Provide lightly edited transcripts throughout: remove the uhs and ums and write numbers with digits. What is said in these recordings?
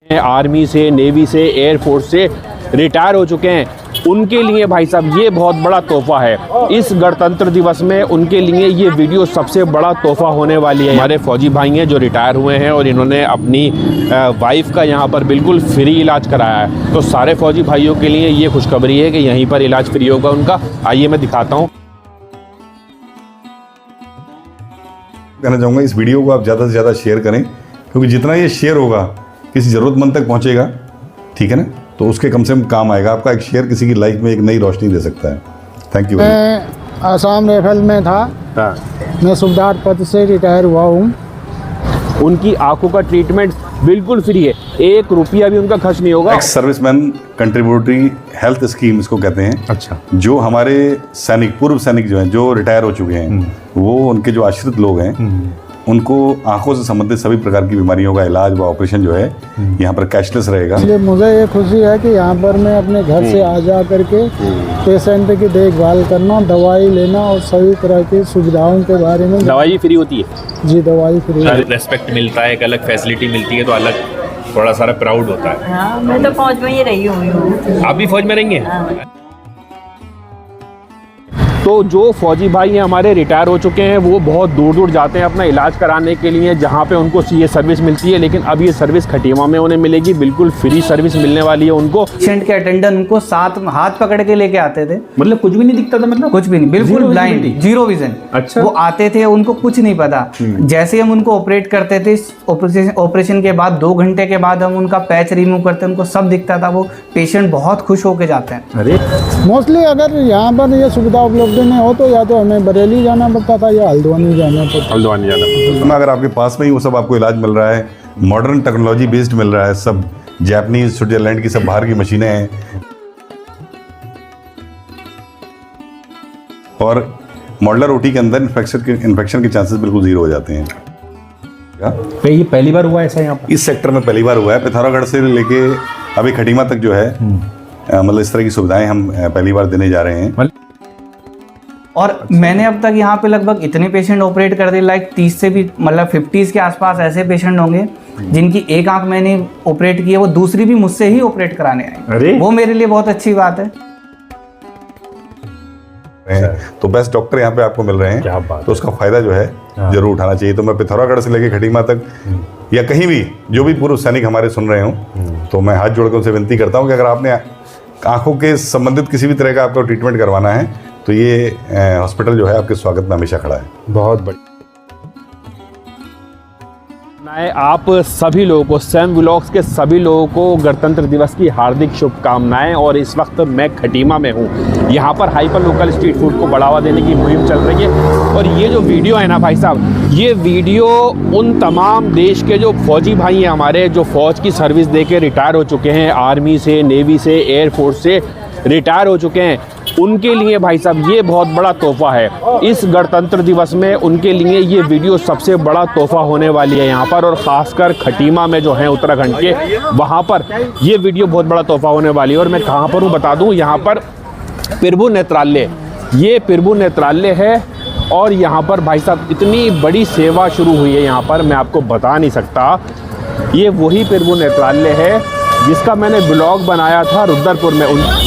Army से, navy से, air force से रिटायर हो चुके हैं, उनके लिए भाई साहब ये बहुत बड़ा तोहफा है। इस गणतंत्र दिवस में उनके लिए ये वीडियो सबसे बड़ा तोहफा होने वाली है। हमारे फौजी भाई हैं जो रिटायर हुए हैं और इन्होंने अपनी वाइफ का यहाँ पर बिल्कुल फ्री इलाज कराया है। तो सारे फौजी भाइयों के लिए ये खुशखबरी है कि यहीं पर इलाज फ्री होगा उनका। आइए मैं दिखाता हूँ। कहना चाहूँगा इस वीडियो को आप ज़्यादा से ज़्यादा शेयर करें, क्योंकि जितना ये शेयर होगा किसी ज़रूरतमंद तक पहुँचेगा, ठीक है ना, तो उसके कम से कम काम आएगा। आपका एक शेयर किसी की लाइफ में एक नई रोशनी दे सकता है। Thank you. मैं आसाम राइफल में था। मैं सूबेदार पद से रिटायर हुआ हूँ। उनकी आंखों का ट्रीटमेंट बिल्कुल फ्री है, 1 रुपया भी उनका खर्च नहीं होगा। Ex serviceman contributory health scheme इसको कहते हैं। अच्छा। जो हमारे सैनिक, पूर्व सैनिक जो हैं, जो रिटायर हो चुके हैं, वो उनके जो आश्रित लोग हैं, उनको आंखों से संबंधित सभी प्रकार की बीमारियों का इलाज व ऑपरेशन जो है यहाँ पर कैशलेस रहेगा। इसलिए मुझे ये खुशी है कि यहाँ पर मैं अपने घर से आ जा करके पेशेंट की देखभाल करना, दवाई लेना और सभी तरह की सुविधाओं के बारे में। दवाई फ्री होती है जी, दवाई फ्री है। रेस्पेक्ट मिलता है, एक अलग फैसिलिटी मिलती है, तो अलग थोड़ा सारा प्राउड होता है। हाँ, मैं तो फौज में ही रही हूँ। आप भी फौज में रहेंगे? हाँ। तो जो फौजी भाई हैं हमारे रिटायर हो चुके हैं, वो बहुत दूर दूर जाते हैं अपना इलाज कराने के लिए, जहाँ पे उनको ये सर्विस मिलती है। लेकिन अब ये सर्विस खटीमा में उन्हें मिलेगी, बिल्कुल फ्री सर्विस मिलने वाली है उनको। पेशेंट के अटेंडेंट उनको साथ में हाथ पकड़ के लेके आते थे। मतलब कुछ भी नहीं दिखता था? मतलब कुछ भी नहीं, बिल्कुल ब्लाइंड, जीरो विजन। अच्छा। वो आते थे, उनको कुछ नहीं पता। जैसे हम उनको ऑपरेट करते थे, ऑपरेशन के बाद 2 घंटे के बाद हम उनका पैच रिमूव करते, उनको सब दिखता था। वो पेशेंट बहुत खुश होके जाते हैं। अरे मोस्टली अगर यहाँ पर ये सुविधा उपलब्ध नहीं हो तो या तो हमें बरेली जाना पड़ता था या हल्द्वानी जाना पड़ता। हल्द्वानी जाना पड़ता। अगर आपके पास में ही वो सब आपको इलाज मिल रहा है, मॉडर्न टेक्नोलॉजी बेस्ड मिल रहा है, सब जापानीज, स्विट्जरलैंड की सब बाहर की मशीनें हैं, और मॉडलर ओटी के अंदर इन्फेक्शन के चांसेस बिल्कुल जीरो हो जाते हैं। ये पहली बार हुआ ऐसा यहाँ पर? इस सेक्टर में पहली बार हुआ है। पिथौरागढ़ से लेके अभी खटीमा तक जो है, मतलब इस तरह की सुविधाएं हम पहली बार देने जा रहे हैं। और मैंने अब तक यहाँ पे लगभग इतने पेशेंट ऑपरेट कर दिए, लाइक 30 से भी, मतलब 50 के आसपास ऐसे पेशेंट होंगे जिनकी एक आंख मैंने ऑपरेट की है, वो दूसरी भी मुझसे ही ऑपरेट कराने आई। अरे वो मेरे लिए बहुत अच्छी बात है। तो बेस्ट डॉक्टर यहाँ पे आपको मिल रहे क्या हैं, बात तो उसका फायदा जो है जरूर उठाना चाहिए। तो मैं पिथौरागढ़ से लेके खटीमा तक या कहीं भी जो भी पूर्व सैनिक हमारे सुन रहे हो, तो मैं हाथ जोड़कर उनसे विनती करता हूँ कि अगर आपने आंखों के संबंधित किसी भी तरह का आपको ट्रीटमेंट करवाना है, तो ये हॉस्पिटल जो है आपके स्वागत में हमेशा खड़ा है। बहुत बढ़िया। आप सभी लोगों को, सैम व्लॉग्स के सभी लोगों को गणतंत्र दिवस की हार्दिक शुभकामनाएं। और इस वक्त मैं खटीमा में हूँ। यहाँ पर हाइपर लोकल स्ट्रीट फूड को बढ़ावा देने की मुहिम चल रही है। और ये जो वीडियो है ना भाई साहब, ये वीडियो उन तमाम देश के जो फौजी भाई हैं हमारे, जो फौज की सर्विस दे के रिटायर हो चुके हैं, आर्मी से, नेवी से, एयरफोर्स से रिटायर हो चुके हैं, उनके लिए भाई साहब ये बहुत बड़ा तोहफा है। इस गणतंत्र दिवस में उनके लिए ये वीडियो सबसे बड़ा तोहफा होने वाली है यहाँ पर। और ख़ासकर खटीमा में जो है उत्तराखंड के, वहाँ पर ये वीडियो बहुत बड़ा तोहफा होने वाली है। और मैं कहाँ पर हूँ बता दूँ, यहाँ पर पिरबू नेत्रालय, ये पिरबू नेत्रालय है। और यहाँ पर भाई साहब इतनी बड़ी सेवा शुरू हुई है यहाँ पर, मैं आपको बता नहीं सकता। ये वही पिरबू नेत्रालय है जिसका मैंने ब्लॉग बनाया था रुद्रपुर में,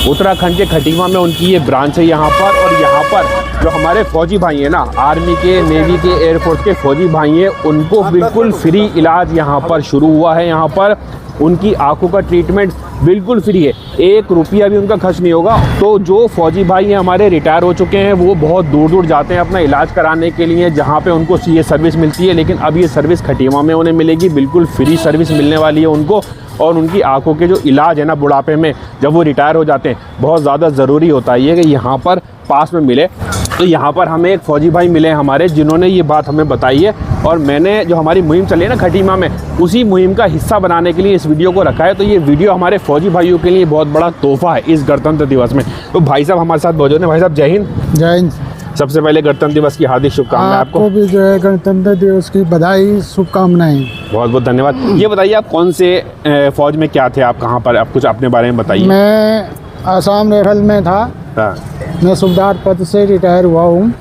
उत्तराखंड के खटीमा में उनकी ये ब्रांच है यहाँ पर। और यहाँ पर जो हमारे फौजी भाई हैं ना, आर्मी के, नेवी के, एयरफोर्स के फौजी भाई हैं, उनको बिल्कुल फ्री इलाज यहाँ पर शुरू हुआ है। यहाँ पर उनकी आंखों का ट्रीटमेंट बिल्कुल फ्री है, 1 रुपया भी उनका खर्च नहीं होगा। तो जो फौजी भाई हैं हमारे रिटायर हो चुके हैं, वो बहुत दूर दूर जाते हैं अपना इलाज कराने के लिए, जहाँ पे उनको ये सर्विस मिलती है। लेकिन अब ये सर्विस खटीमा में उन्हें मिलेगी, बिल्कुल फ्री सर्विस मिलने वाली है उनको। और उनकी आंखों के जो इलाज है ना बुढ़ापे में, जब वो रिटायर हो जाते हैं, बहुत ज़्यादा ज़रूरी होता है ये कि यहाँ पर पास में मिले। तो यहाँ पर हमें एक फ़ौजी भाई मिले हमारे, जिन्होंने ये बात हमें बताई है। और मैंने जो हमारी मुहिम चली है ना खटीमा में, उसी मुहिम का हिस्सा बनाने के लिए इस वीडियो को रखा है। तो ये वीडियो हमारे फौजी भाइयों के लिए बहुत बड़ा तोहफा है इस गणतंत्र दिवस में। तो भाई साहब हमारे साथ मौजूद हैं। भाई साहब जय हिंद। जय हिंद। सबसे पहले गणतंत्र दिवस की हार्दिक शुभकामनाएं आपको भी जो है गणतंत्र दिवस की बधाई, शुभकामनाएं। बहुत बहुत धन्यवाद। ये बताइए आप कौन से फौज में क्या थे, आप कहाँ पर, आप कुछ अपने बारे में बताइए। मैं आसाम राइफल में था। हाँ। मैं सूबेदार पद से रिटायर हुआ हूँ।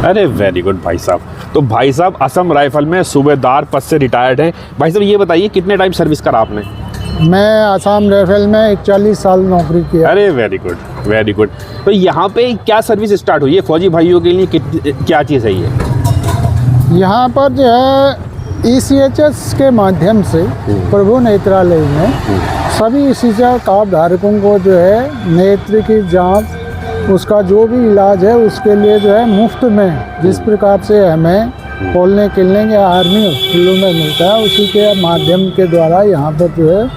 अरे वेरी गुड भाई साहब। तो भाई साहब असम राइफल में सूबेदार पद से रिटायर्ड हैं। भाई साहब ये बताइए कितने टाइम सर्विस करा आपने? मैं आसाम राइफल में 41 साल नौकरी किया। अरे वेरी गुड वेरी गुड। तो यहाँ पे क्या सर्विस स्टार्ट हुई है फौजी भाइयों के लिए, क्या चीज़ है ये? यहाँ पर जो है ECHS के माध्यम से प्रभु नेत्रालय में सभी ECHS कार्ड धारकों को जो है नेत्र की जांच, उसका जो भी इलाज है उसके लिए जो है मुफ्त में, जिस प्रकार से हमें खोलने खेलने के आर्मी हॉस्पिटलों में मिलता है, उसी के माध्यम के द्वारा यहाँ पर जो है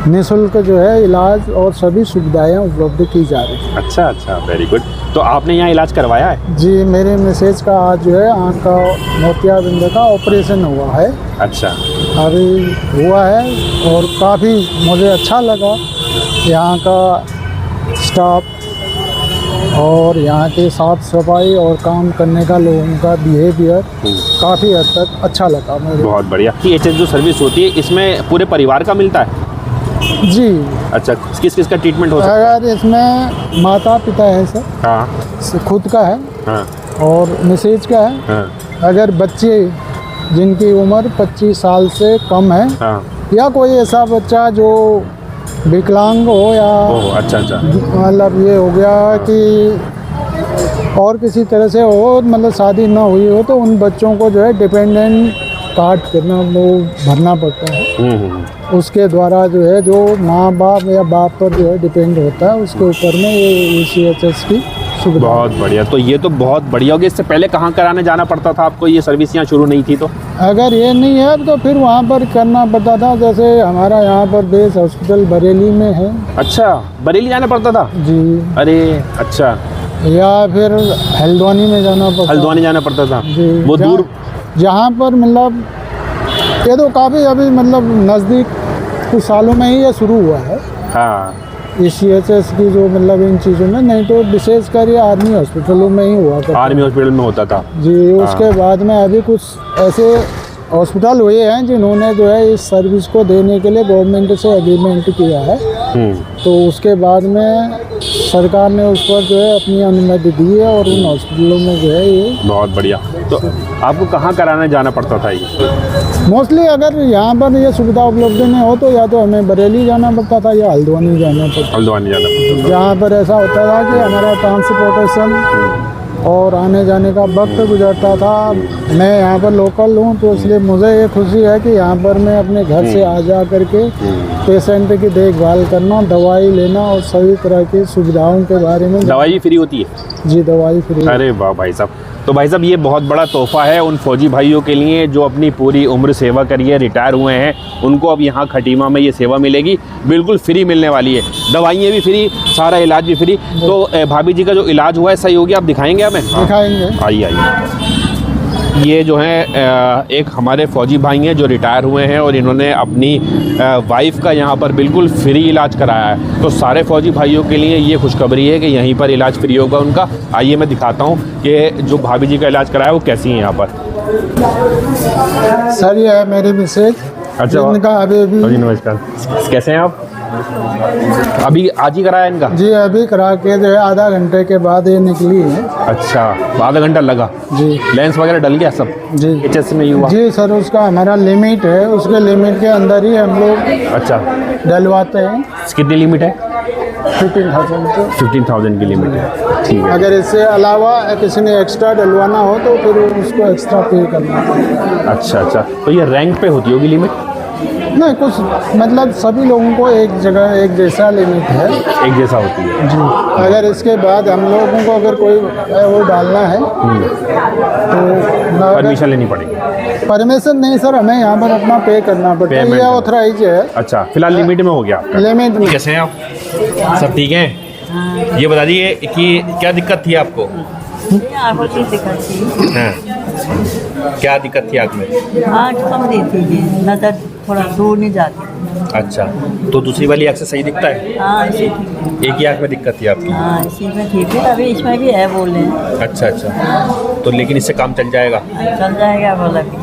निःशुल्क जो है इलाज और सभी सुविधाएं उपलब्ध की जा रही हैं। अच्छा अच्छा, वेरी गुड। तो आपने यहाँ इलाज करवाया है? जी, मेरे मिसेज का आज जो है आँख का मोतियाबिंद का ऑपरेशन हुआ है। अच्छा, अभी हुआ है और काफ़ी मुझे अच्छा लगा। यहाँ का स्टाफ और यहाँ के साफ सफाई और काम करने का लोगों का बिहेवियर काफ़ी हद तक अच्छा लगा मुझे। बहुत बढ़िया। ECHS जो सर्विस होती है इसमें पूरे परिवार का मिलता है? जी। अच्छा, किस किस का ट्रीटमेंट हो सकता है? अगर इसमें माता पिता है सर, हाँ खुद का है हाँ और मिसेज का है। हाँ अगर बच्चे जिनकी उम्र 25 साल से कम है हाँ। या कोई ऐसा बच्चा जो विकलांग हो या ओह अच्छा अच्छा। मतलब ये हो गया कि और किसी तरह से हो, मतलब शादी ना हुई हो, तो उन बच्चों को जो है डिपेंडेंट कार्ड करना वो भरना पड़ता है। उसके द्वारा जो है जो माँ बाप या बाप पर जो है डिपेंड होता है, उसके ऊपर में ये ECHS की सुविधा। बहुत बढ़िया। तो ये तो बहुत बढ़िया हो गया। इससे पहले कहाँ कराने जाना पड़ता था आपको? ये सर्विस यहाँ शुरू नहीं थी तो? अगर ये नहीं है तो फिर वहाँ पर करना पड़ता था। जैसे हमारा यहाँ पर बेस हॉस्पिटल बरेली में है। अच्छा, बरेली जाना पड़ता था? जी। अरे अच्छा। या फिर हल्द्वानी में जाना पड़ता। हल्द्वानी जाना पड़ता था? जी। वो दूर? जहाँ पर मतलब ये तो काफ़ी अभी मतलब नज़दीक कुछ सालों में ही ये शुरू हुआ है। हाँ। ECHS की जो मतलब इन चीज़ों में, नहीं तो विशेषकर ये आर्मी हॉस्पिटलों में ही हुआ था। आर्मी हॉस्पिटल में होता था जी। उसके बाद में अभी कुछ ऐसे हॉस्पिटल हुए हैं जिन्होंने जो है इस सर्विस को देने के लिए गवर्नमेंट से एग्रीमेंट किया है। तो उसके बाद में सरकार ने उस पर जो है अपनी अनुमति दी है और उन हॉस्पिटलों में जो है ये। बहुत बढ़िया। तो आपको कहाँ कराने जाना पड़ता था ये? मोस्टली अगर यहाँ पर ये सुविधा उपलब्ध नहीं हो तो या तो हमें बरेली जाना पड़ता था या हल्द्वानी जाना पड़ता। हल्द्वानी जाना पड़ता था। जहाँ पर ऐसा होता था कि हमारा ट्रांसपोर्टेशन और आने जाने का वक्त गुजरता था। मैं यहाँ पर लोकल हूँ तो इसलिए मुझे ये खुशी है कि यहाँ पर मैं अपने घर से आ जा करके पेशेंट की देखभाल करना, दवाई लेना और सभी तरह की सुविधाओं के बारे में। दवाई भी फ्री होती है? जी, दवाई फ्री। अरे वाह भाई साहब। तो भाई साहब ये बहुत बड़ा तोहफा है उन फौजी भाइयों के लिए जो अपनी पूरी उम्र सेवा करिए रिटायर हुए हैं। उनको अब यहाँ खटीमा में ये सेवा मिलेगी, बिल्कुल फ्री मिलने वाली है। दवाइयाँ भी फ्री, सारा इलाज भी फ्री। तो भाभी जी का जो इलाज हुआ है सही हो गया? आप दिखाएंगे हमें? दिखाएंगे। आइए आइए। ये जो है एक हमारे फ़ौजी भाई हैं जो रिटायर हुए हैं और इन्होंने अपनी वाइफ का यहाँ पर बिल्कुल फ्री इलाज कराया है। तो सारे फ़ौजी भाइयों के लिए ये खुशखबरी है कि यहीं पर इलाज फ्री होगा उनका। आइए मैं दिखाता हूँ कि जो भाभी जी का इलाज कराया वो कैसी है यहाँ पर। सर ये है मेरी मिसेज। अच्छा, इनका अभी जी नमस्कार। कैसे हैं आप? अभी आज ही कराया इनका? जी, अभी करा के जो है आधा घंटे के बाद ये निकली है। अच्छा, आधा घंटा लगा? जी। लेंस वगैरह डल गया सब? जी। ECHS में ही हुआ? जी सर, उसका हमारा लिमिट है, उसके लिमिट के अंदर ही हम लोग अच्छा डलवाते हैं। कितनी लिमिट है? 15,000। 15,000 की लिमिट है, ठीक है। अगर इससे अलावा किसी ने एक्स्ट्रा डलवाना हो तो फिर उसको एक्स्ट्रा पे करना है। अच्छा अच्छा। तो ये रैंक पे होती होगी लिमिट? नहीं, कुछ मतलब सभी लोगों को एक जगह एक जैसा लिमिट है, एक जैसा होती है जी। अगर इसके बाद हम लोगों को अगर कोई वो डालना है तो परमिशन लेनी पड़ेगी? परमिशन नहीं सर, हमें यहाँ पर अपना पे करना पड़ता है, ये ऑथराइज है। अच्छा, फिलहाल लिमिट में हो गया आपका? लिमिट में। कैसे हैं आप? सब ठीक हैं? ये बता दीजिए कि क्या दिक्कत थी आपको? आँखों की दिक्कत थी। हाँ, क्या दिक्कत थी आँख में? आँख कम देती है, नज़र थोड़ा दूर नहीं जाती। अच्छा, तो दूसरी वाली आँख से सही दिखता है? हाँ, इसी ठीक है। एक ही आँख में दिक्कत थी आपकी? हाँ, इसी में ठीक है। अभी इसमें भी है बोल रहे हैं। अच्छा अच्छा। तो लेकिन इससे काम चल जाएगा? चल जाएगा बोला कि।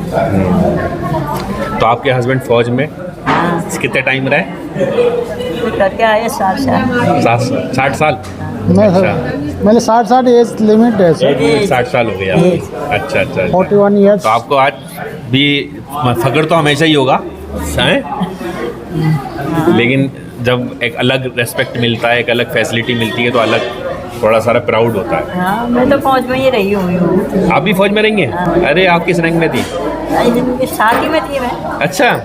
तो आपके हस्बैंड फौज में हाँ, कितने टाइम रहे? करके आए 60 साल। 60 साल? मैंने 60 एज लिमिट है सर। 60 साल हो गए आप। अच्छा अच्छा। 41 ईयर्स। तो आपको आज भी फक्र तो हमेशा ही होगा हैं? लेकिन जब एक अलग रेस्पेक्ट मिलता है, एक अलग फैसिलिटी मिलती है तो अलग थोड़ा सारा प्राउड होता है। हाँ, मैं तो फौज में ही रही हूँ। आप भी फौज में रहेंगे? अरे आप किस रैंक में थी? शादी में थी मैं। अच्छा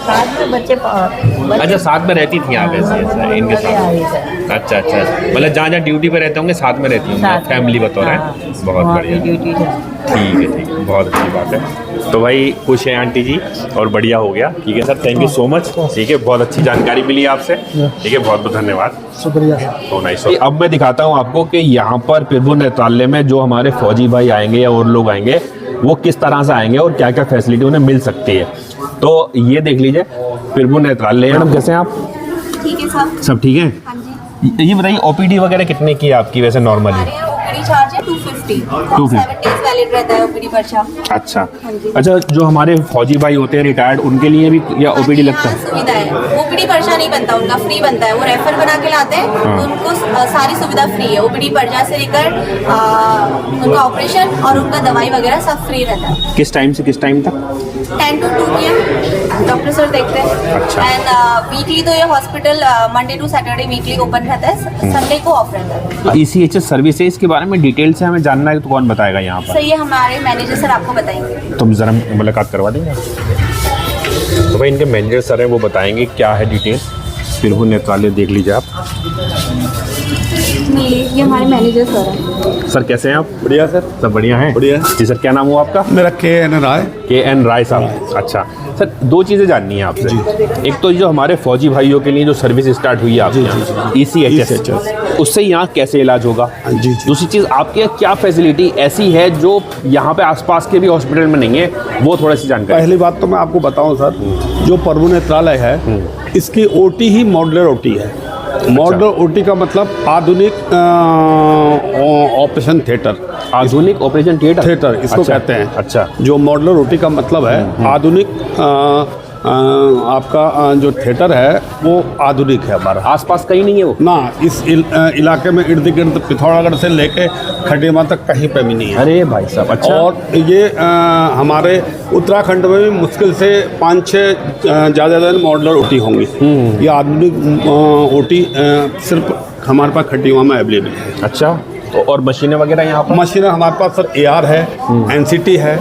साथ में बच्चे अच्छा, साथ में रहती थी आप ऐसे ऐसे इनके साथ? अच्छा अच्छा, मतलब जहाँ जहाँ ड्यूटी पे रहते होंगे साथ में रहती होंगी, फैमिली बतौर है। बहुत बढ़िया, ड्यूटी ठीक है, बहुत अच्छी बात है। तो भाई खुश है आंटी जी और बढ़िया हो गया। ठीक है sir, thank you so much. ठीक है, बहुत अच्छी जानकारी मिली आपसे। ठीक है, बहुत बहुत धन्यवाद। शुक्रिया। तो नाइस। अब मैं दिखाता हूँ आपको कि यहाँ पर प्रभु नेत्रालय में जो हमारे फौजी भाई आएंगे या और लोग आएंगे वो किस तरह से आएंगे और क्या क्या फैसिलिटी उन्हें मिल सकती है। तो ये देख लीजिए प्रभु नेत्रालय। मैडम कैसे हैं आप? ठीक है साहब। सब ठीक है? हाँ जी। ये बताइए ओपीडी वगैरह कितने की है आपकी वैसे नॉर्मली? हमारे यहाँ ओपीडी चार्ज है 250। 250 7 डेज वैलिड रहता है ओपीडी पर्चा। अच्छा हाँ जी। अच्छा, जो हमारे फौजी भाई होते हैं रिटायर्ड उनके लिए भी या ओपीडी लगता है? सुविधा है, ओपीडी पर्चा नहीं बनता उनका, फ्री बनता है। वो रेफर बना के लाते हैं तो उनको सारी सुविधा फ्री है। ओपीडी पर्चा से लेकर उनका ऑपरेशन और उनका दवाई वगैरह सब फ्री रहता है। किस टाइम से किस टाइम तक? 10 to 2 PM डॉक्टर सर देखते हैं। अच्छा। एंड वीकली तो ये hospital Monday to Saturday weekly open रहता है, संडे को ऑफ रहता है। ECHS सर्विसेज के बारे में डिटेल से हमें जानना है तो कौन बताएगा यहाँ पर? सर ये हमारे मैनेजर सर आपको बताएंगे। तुम जरा मुलाकात करवा देंगे? तो भाई इनके मैनेजर सर हैं, वो बताएंगे क्या है डिटेल। प्रभु नेत्रालय देख लीजिए आप। ये हमारे मैनेजर सर हैं। सर कैसे हैं आप? बढ़िया सर। सब बढ़िया हैं? बढ़िया। जी सर, क्या नाम हुआ आपका? मेरा KN राय। KN राय साहब। अच्छा सर, दो चीज़ें जाननी है आपसे। एक तो जो हमारे फौजी भाइयों के लिए जो सर्विस स्टार्ट हुई है आपके यहाँ ECHS, उससे यहाँ कैसे इलाज होगा? जी। दूसरी चीज़, आपके यहाँ क्या फैसिलिटी ऐसी है जो यहाँ पे आसपास के भी हॉस्पिटल में नहीं है, वो थोड़ी सी जानकारी। पहली बात तो मैं आपको बताऊं सर, जो प्रभु नेत्रालय है इसकी OT ही मॉडुलर OT है। मॉडुलर OT का मतलब आधुनिक ऑपरेशन थिएटर। आधुनिक ऑपरेशन थिएटर इसको अच्छा, कहते हैं। अच्छा। जो मॉडुलर OT का मतलब है आधुनिक आपका जो थिएटर है वो आधुनिक है हमारा। आसपास कहीं नहीं है वो? ना, इस इलाके में इर्द गिर्द पिथौरागढ़ से लेके खटीमा तक कहीं पे भी नहीं है। अरे भाई साहब, अच्छा। और ये हमारे उत्तराखंड में भी मुश्किल से 5-6 ज़्यादा मॉडुलर OT होंगी। ये आधुनिक OT सिर्फ हमारे पास खटीमा में अवेलेबल है। अच्छा, तो और मशीनें वगैरह यहाँ पर? मशीनें हमारे पास सर AR है, NCT है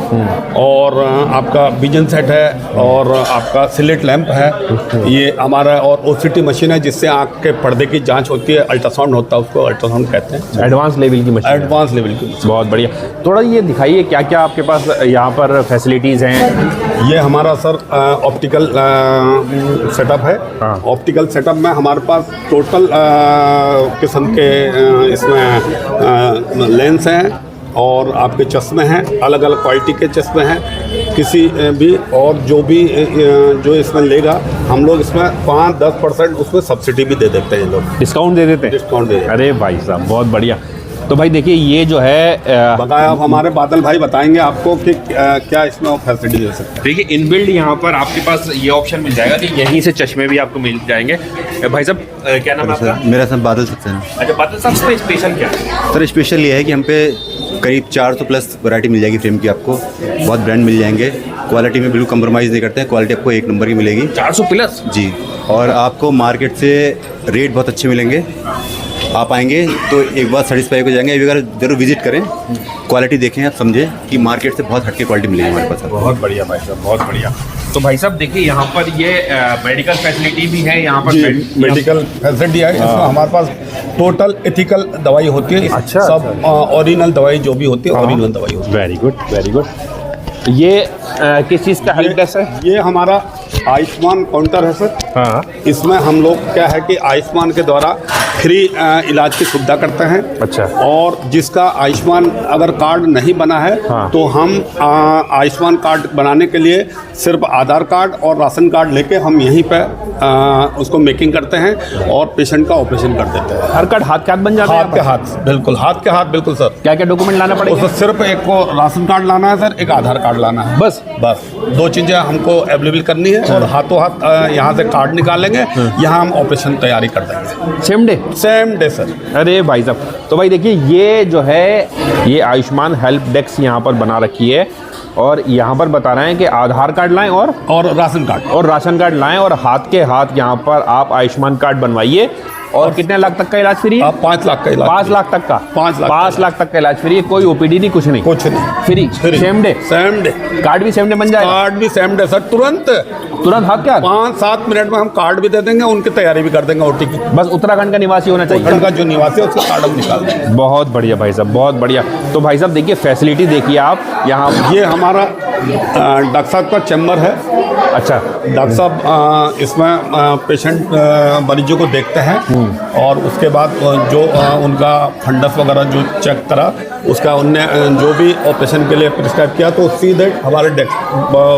और आपका विजन सेट है और आपका स्लिट लैंप है। ये हमारा और OCT मशीन है जिससे आँख के पर्दे की जांच होती है, अल्ट्रासाउंड होता है, उसको अल्ट्रासाउंड कहते हैं। एडवांस लेवल की मशीन? एडवांस लेवल की मशीन। बहुत बढ़िया। थोड़ा ये दिखाइए क्या क्या आपके पास यहाँ पर फैसिलिटीज़ हैं। ये हमारा सर ऑप्टिकल सेटअप है। हाँ। ऑप्टिकल सेटअप में हमारे पास टोटल किस्म के इसमें लेंस हैं और आपके चश्मे हैं, अलग अलग क्वालिटी के चश्मे हैं किसी भी। और जो भी जो इसमें लेगा हम लोग इसमें 5-10% उसमें सब्सिडी भी दे देते हैं। लोग डिस्काउंट दे देते हैं? डिस्काउंट दे देते हैं। अरे भाई साहब, बहुत बढ़िया। तो भाई देखिए ये जो है बताया, अब हमारे बादल भाई बताएंगे आपको कि क्या इसमें फैसिलिटी दे सकते हैं। देखिए इनबिल्ड यहाँ पर आपके पास ये ऑप्शन मिल जाएगा कि यहीं से चश्मे भी आपको मिल जाएंगे। भाई साहब क्या नाम है आपका? मेरा नाम बादल सक्सेना। अच्छा बादल साहब, इसमें स्पेशल क्या है? सर स्पेशल ये है कि हम पे करीब 400 प्लस वैरायटी मिल जाएगी फ्रेम की आपको। बहुत ब्रांड मिल जाएंगे, क्वालिटी में बिल्कुल कंप्रोमाइज़ नहीं करते हैं, क्वालिटी आपको 1 नंबर की मिलेगी। 400 प्लस? जी, और आपको मार्केट से रेट बहुत अच्छे मिलेंगे। आप आएंगे तो एक बार सेटिस्फाई हो जाएंगे। एक बार जरूर विजिट करें, क्वालिटी देखें, आप समझें कि मार्केट से बहुत हटके क्वालिटी मिलेगी हमारे पास। बहुत बढ़िया भाई साहब, बहुत बढ़िया। तो भाई साहब देखिए यहाँ पर ये मेडिकल फैसिलिटी भी है यहाँ पर। मेडिकल फैसिलिटी है इसमें हमारे पास। टोटल एथिकल दवाई होती है। अच्छा, सब ओरिजिनल दवाई जो भी होती है ओरिजिनल दवाई होती है। Very good, very good. ये किस चीज़ का हेल्प डेस्क है? ये हमारा आयुष्मान काउंटर है सर। हाँ। इसमें हम लोग क्या है कि आयुष्मान के द्वारा फ्री इलाज की सुविधा करते हैं। अच्छा। और जिसका आयुष्मान अगर कार्ड नहीं बना है हाँ। तो हम आयुष्मान कार्ड बनाने के लिए सिर्फ आधार कार्ड और राशन कार्ड लेके हम यहीं पे उसको मेकिंग करते हैं और पेशेंट का ऑपरेशन कर देते हैं। हर कार्ड हाथ के हाथ बन जाता है? हाथ के हाथ, बिल्कुल हाथ के हाथ, बिल्कुल सर। क्या क्या डॉक्यूमेंट लाना पड़ेगा? उसमें सिर्फ एक को राशन कार्ड लाना है सर, एक आधार कार्ड लाना है। बस? 2 चीज़ें हमको अवेलेबल करनी है है और हाथों हाथ यहाँ से कार्ड निकालेंगे, यहाँ हम ऑपरेशन तैयारी कर देंगे सेम डे सर। अरे भाई साहब, तो भाई देखिए ये जो है ये आयुष्मान हेल्प डेस्क यहाँ पर बना रखी है और यहाँ पर बता रहे हैं कि आधार कार्ड लाएं और राशन कार्ड लाएं और हाथ के हाथ यहाँ पर आप आयुष्मान कार्ड बनवाइए और कितने लाख तक का इलाज फ्री है? 5 लाख का इलाज। 5 लाख तक का 5 लाख तक का इलाज फ्री है, कोई ओपीडी नहीं, कुछ नहीं फ्री सेम डे कार्ड भी सेम डे बन जाएगा। कार्ड भी सेम डे सर, तुरंत हाथ क्या 5-7 मिनट में हम कार्ड भी दे देंगे, उनकी तैयारी भी कर देंगे ओटी की। बस उत्तराखंड का निवासी होना चाहिए, उत्तराखंड का जो निवासी है उसका कार्ड हम निकाल देंगे। बहुत बढ़िया भाई साहब, बहुत बढ़िया। तो भाई साहब देखिए फैसिलिटी देखिए आप यहाँ, ये हमारा डॉक्टर साहब का चैम्बर है। अच्छा, डॉक्टर साहब इसमें पेशेंट मरीजों को देखते हैं और उसके बाद जो उनका फंडस वगैरह जो चेक करा उसका उनने जो भी ऑपरेशन के लिए प्रिस्क्राइब किया तो सीधे हमारे डेस्क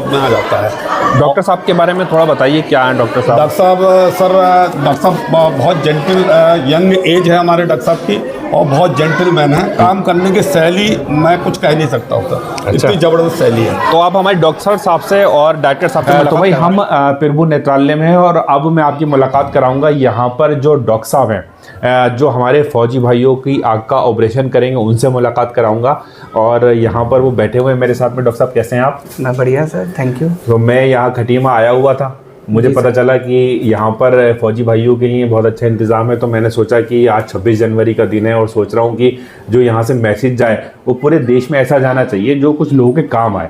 में आ जाता है। डॉक्टर साहब के बारे में थोड़ा बताइए, क्या है डॉक्टर साहब? डॉक्टर साहब बहुत जेंटल यंग एज है हमारे डॉक्टर साहब की और बहुत जेंटलमैन है। काम करने की शैली मैं कुछ कह नहीं सकता हूँ सर, इतनी ज़बरदस्त शैली है। तो आप हमारे डॉक्टर साहब से और डायरेक्टर साहब से तो भाई हम पिरबू नेत्रालय में हैं और अब मैं आपकी मुलाकात कराऊंगा यहाँ पर जो डॉक्टर साहब हैं जो हमारे फौजी भाइयों की आँख का ऑपरेशन करेंगे, उनसे मुलाकात कराऊंगा और यहाँ पर वो बैठे हुए हैं मेरे साथ में। डॉक्टर साहब कैसे हैं आप? मैं बढ़िया सर, थैंक यू। तो मैं यहाँ खटीमा आया हुआ था, मुझे पता चला कि यहाँ पर फौजी भाइयों के लिए बहुत अच्छा इंतज़ाम है, तो मैंने सोचा कि आज 26 जनवरी का दिन है और सोच रहा हूँ कि जो यहाँ से मैसेज जाए वो पूरे देश में ऐसा जाना चाहिए जो कुछ लोगों के काम आए।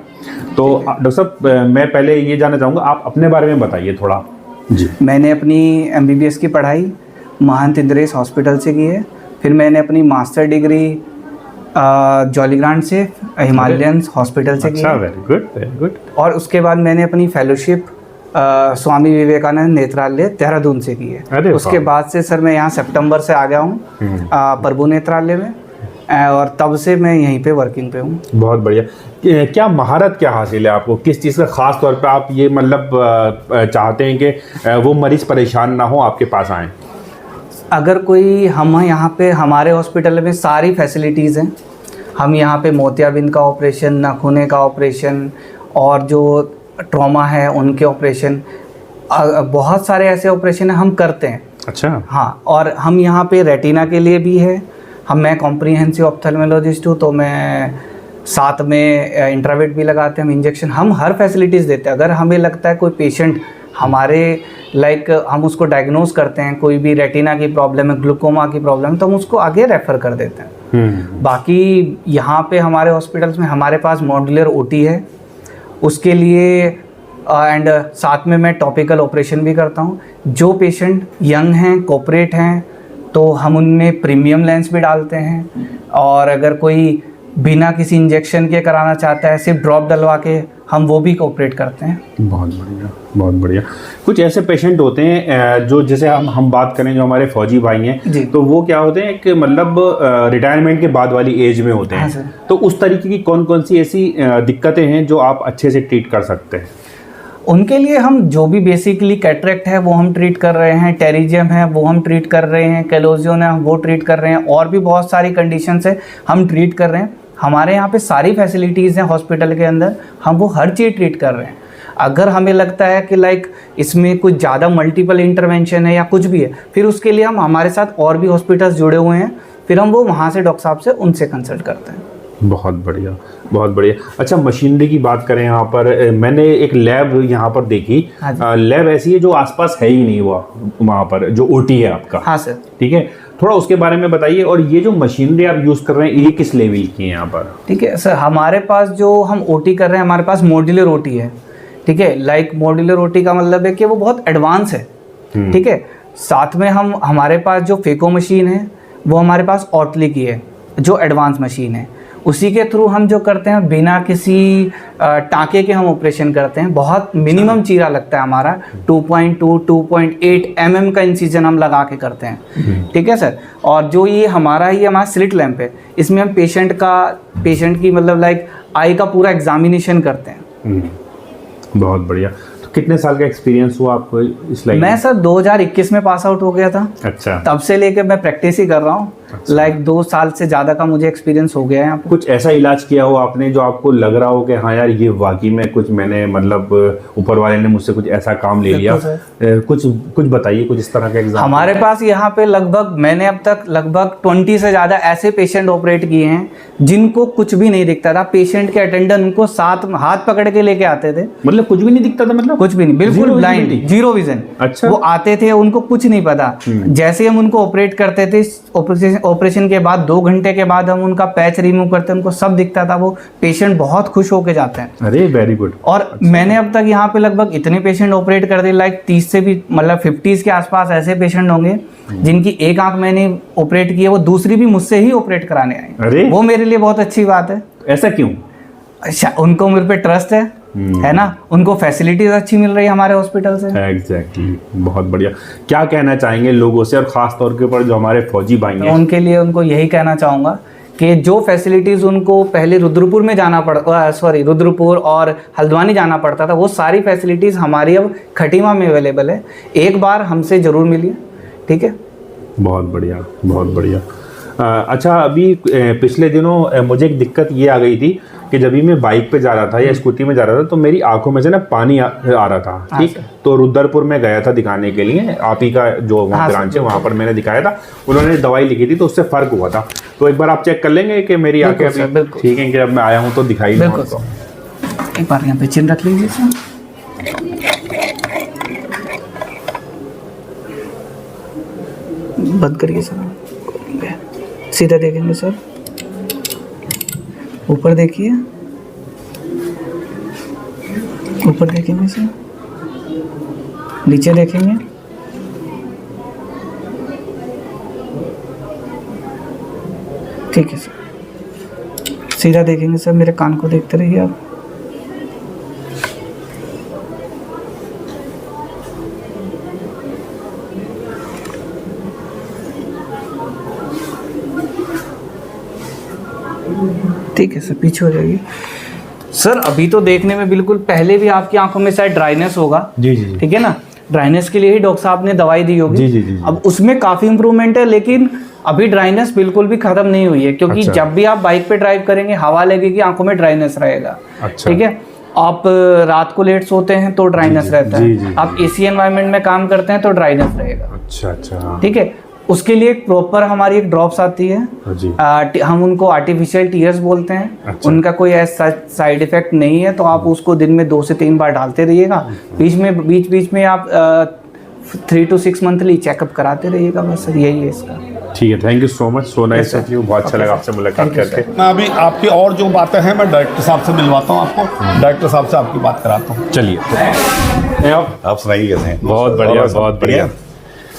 तो डॉक्टर साहब मैं पहले ये जानना चाहूँगा, आप अपने बारे में बताइए थोड़ा। जी, मैंने अपनी MBBS की पढ़ाई महंत इंद्रेश हॉस्पिटल से की है, फिर मैंने अपनी मास्टर डिग्री जॉलीग्रांट से हिमालयंस हॉस्पिटल से की है। Very good. और उसके बाद मैंने अपनी फेलोशिप स्वामी विवेकानंद नेत्रालय देहरादून से की है। उसके बाद से सर मैं यहाँ सितंबर से आ गया हूँ प्रभु नेत्रालय में और तब से मैं यहीं पे वर्किंग पे हूँ। बहुत बढ़िया। क्या महारत क्या हासिल है आपको, किस चीज़ का ख़ास तौर पे आप ये मतलब चाहते हैं कि वो मरीज़ परेशान ना हो आपके पास आएँ? अगर कोई हम यहाँ पे हमारे हॉस्पिटल में सारी फैसिलिटीज़ हैं। हम यहाँ पे मोतियाबिंद का ऑपरेशन, नाखूने का ऑपरेशन और जो ट्रॉमा है उनके ऑपरेशन, बहुत सारे ऐसे ऑपरेशन हम करते हैं। अच्छा। हाँ, और हम यहाँ पे रेटिना के लिए भी है। मैं कॉम्प्रिहेंसिव ऑप्थेल्मोलॉजिस्ट हूँ, तो मैं साथ में इंट्रावेट भी लगाते हैं, हम इंजेक्शन, हम हर फैसिलिटीज़ देते हैं। अगर हमें लगता है कोई पेशेंट हमारे हम उसको डायग्नोज करते हैं, कोई भी रेटिना की प्रॉब्लम है, ग्लूकोमा की प्रॉब्लम है, तो हम उसको आगे रेफ़र कर देते हैं। बाकी यहाँ पे हमारे हॉस्पिटल्स में हमारे पास मॉड्यूलर ओटी है, उसके लिए एंड साथ में मैं टॉपिकल ऑपरेशन भी करता हूँ। जो पेशेंट यंग हैं, कोऑपरेट हैं, तो हम उनमें प्रीमियम लेंस भी डालते हैं। और अगर कोई बिना किसी इंजेक्शन के कराना चाहता है, सिर्फ ड्रॉप डलवा के, हम वो भी कोऑपरेट करते हैं। बहुत बढ़िया, बहुत बढ़िया। कुछ ऐसे पेशेंट होते हैं जो जैसे हम बात करें जो हमारे फौजी भाई हैं, तो वो क्या होते हैं कि मतलब रिटायरमेंट के बाद वाली एज में होते हैं। हाँ, तो उस तरीके की कौन कौन सी ऐसी दिक्कतें हैं जो आप अच्छे से ट्रीट कर सकते हैं? उनके लिए हम जो भी बेसिकली कैटरेक्ट है वो हम ट्रीट कर रहे हैं, टेरिजियम है वो हम ट्रीट कर रहे हैं, कैलोजियन है वो ट्रीट कर रहे हैं, और भी बहुत सारी कंडीशंस है हम ट्रीट कर रहे हैं। हमारे यहाँ पे सारी फैसिलिटीज़ हैं हॉस्पिटल के अंदर, हम वो हर चीज़ ट्रीट कर रहे हैं। अगर हमें लगता है कि इसमें कुछ ज़्यादा मल्टीपल इंटरवेंशन है या कुछ भी है, फिर उसके लिए हम हमारे साथ और भी हॉस्पिटल्स जुड़े हुए हैं, फिर हम वो वहाँ से डॉक्टर साहब से उनसे कंसल्ट करते हैं। बहुत बढ़िया, बहुत बढ़िया। अच्छा, मशीनरी की बात करें यहाँ पर, मैंने एक लैब यहाँ पर देखी। लैब ऐसी है जो आसपास है ही नहीं वहाँ पर जो ओटी है आपका। हाँ सर। ठीक है, थोड़ा उसके बारे में बताइए। और ये जो मशीनरी आप यूज़ कर रहे हैं ये किस लेवल की है यहाँ पर? ठीक है सर, हमारे पास जो हम ओटी कर रहे हैं, हमारे पास मॉड्यूलर ओटी है। ठीक है, मॉड्यूलर ओटी का मतलब है कि वो बहुत एडवांस है। ठीक है, साथ में हमारे पास जो फेको मशीन है वो हमारे पास ऑटली की है, जो एडवांस मशीन है। उसी के थ्रू हम जो करते हैं बिना किसी टाँके के हम ऑपरेशन करते हैं। बहुत मिनिमम चीरा लगता है हमारा, 2.2 2.8 mm का इंसिजन हम लगा के करते हैं। ठीक है सर। और जो ये हमारा स्लिट लैंप है, इसमें हम पेशेंट की मतलब आई का पूरा एग्जामिनेशन करते हैं। बहुत बढ़िया। तो कितने साल का एक्सपीरियंस हुआ आपको इस लाइन? मैं सर 2021 में पास आउट हो गया था। अच्छा। तब से लेकर मैं प्रैक्टिस ही कर रहा हूँ। लाइक 2 साल से ज़्यादा का मुझे एक्सपीरियंस हो गया है यहाँ पे। कुछ ऐसा इलाज किया हो आपने जो आपको लग रहा हो कि हाँ यार ये वाकई में कुछ मैंने मतलब ऊपर वाले ने मुझसे कुछ ऐसा काम ले लिया, कुछ कुछ बताइए, कुछ इस तरह का एग्जाम्पल। हमारे पास यहाँ पे मैंने अब तक लगभग 20 से ज़्यादा ऐसे पेशेंट ऑपरेट किए हैं जिनको कुछ भी नहीं दिखता था। पेशेंट के अटेंडेंट उनको साथ हाथ पकड़ के लेके आते थे, मतलब कुछ भी नहीं दिखता था, मतलब कुछ भी नहीं, बिल्कुल ब्लाइंड, जीरो विजन। अच्छा। वो आते थे, उनको कुछ नहीं पता। जैसे हम उनको ऑपरेट करते थे, ऑपरेशन के बाद 2 घंटे के बाद हम उनका पैच रिमूव करते, उनको सब दिखता था। वो पेशेंट बहुत खुश होके जाते हैं। अरे वेरी गुड। और मैंने अब तक यहाँ पे लगभग इतने पेशेंट ऑपरेट कर दिए, लाइक 30 से भी मतलब 50 के आसपास ऐसे पेशेंट होंगे जिनकी एक आंख मैंने ऑपरेट की है, वो दूसरी भी मुझसे ही ऑपरेट कराने आए। अरे वो मेरे लिए बहुत अच्छी बात है। ऐसा क्यों? अच्छा, उनको मेरे पे ट्रस्ट है ना, उनको फैसिलिटीज अच्छी मिल रही है हमारे हॉस्पिटल से। एग्जैक्टली, बहुत बढ़िया। क्या कहना चाहेंगे लोगों से, और खास तौर के ऊपर जो हमारे फौजी भाई हैं? उनके लिए उनको यही कहना चाहूँगा कि जो फैसिलिटीज़ उनको पहले रुद्रपुर में रुद्रपुर और हल्द्वानी जाना पड़ता था, वो सारी फैसिलिटीज़ हमारी अब खटीमा में अवेलेबल है। एक बार हमसे ज़रूर मिलिए, ठीक है? बहुत बढ़िया, बहुत बढ़िया। अच्छा, अभी पिछले दिनों मुझे एक दिक्कत ये आ गई थी कि जब भी मैं बाइक पे जा रहा था या स्कूटी में जा रहा था तो मेरी आंखों में से ना पानी आ रहा था, ठीक। तो रुद्रपुर में गया था दिखाने के लिए, आप ही का जो वहाँ ब्रांच है वहाँ पर मैंने दिखाया था। उन्होंने दवाई लिखी थी तो उससे फ़र्क हुआ था। तो एक बार आप चेक कर लेंगे कि मेरी आंखें अभी ठीक है कि अब मैं आया हूँ तो दिखाई नहीं। तो एक बार यहाँ पे चिन्ह रख लीजिए सर। बंद करिए सर, सीधा देखेंगे सर, ऊपर देखिए, ऊपर देखेंगे सर, नीचे देखेंगे, ठीक है सर, सीधा देखेंगे सर, मेरे कान को देखते रहिए आप। ठीक है सर, पीछे हो जाइए सर। अभी तो देखने में बिल्कुल, पहले भी आपकी आंखों में शायद ड्राइनेस होगा, जी जी, ठीक है ना? ड्राइनेस के लिए ही डॉक्टर साहब ने दवाई दी होगी। जी जी जी। अब उसमें काफ़ी इंप्रूवमेंट है, लेकिन अभी ड्राइनेस बिल्कुल भी खत्म नहीं हुई है, क्योंकि अच्छा। जब भी आप बाइक पे ड्राइव करेंगे हवा लगेगी, आंखों में ड्राइनेस रहेगा। अच्छा। ठीक है। आप रात को लेट सोते हैं तो ड्राइनेस रहता है, आप एसी एनवायरनमेंट में काम करते हैं तो ड्राइनेस रहेगा। अच्छा अच्छा, ठीक है। उसके लिए एक प्रॉपर हमारी एक ड्रॉप्स आती है, हम उनको आर्टिफिशियल टीयर्स बोलते हैं। अच्छा। उनका कोई ऐसा साइड इफेक्ट नहीं है, तो आप उसको दिन में 2 से 3 बार डालते रहिएगा। बीच में आप 3 to 6 मंथली चेकअप कराते रहिएगा, बस यही है इसका। ठीक है, thank you so much, so nice of you. बहुत अच्छा लगा आपसे मुलाकात करके। मैं अभी आपकी और जो बातें हैं मैं डायरेक्टर साहब से मिलवाता हूँ आपको, डायरेक्टर साहब से आपकी बात कराता हूँ। चलिए, आप सुनाइए कैसे हैं? बहुत बढ़िया, बहुत बढ़िया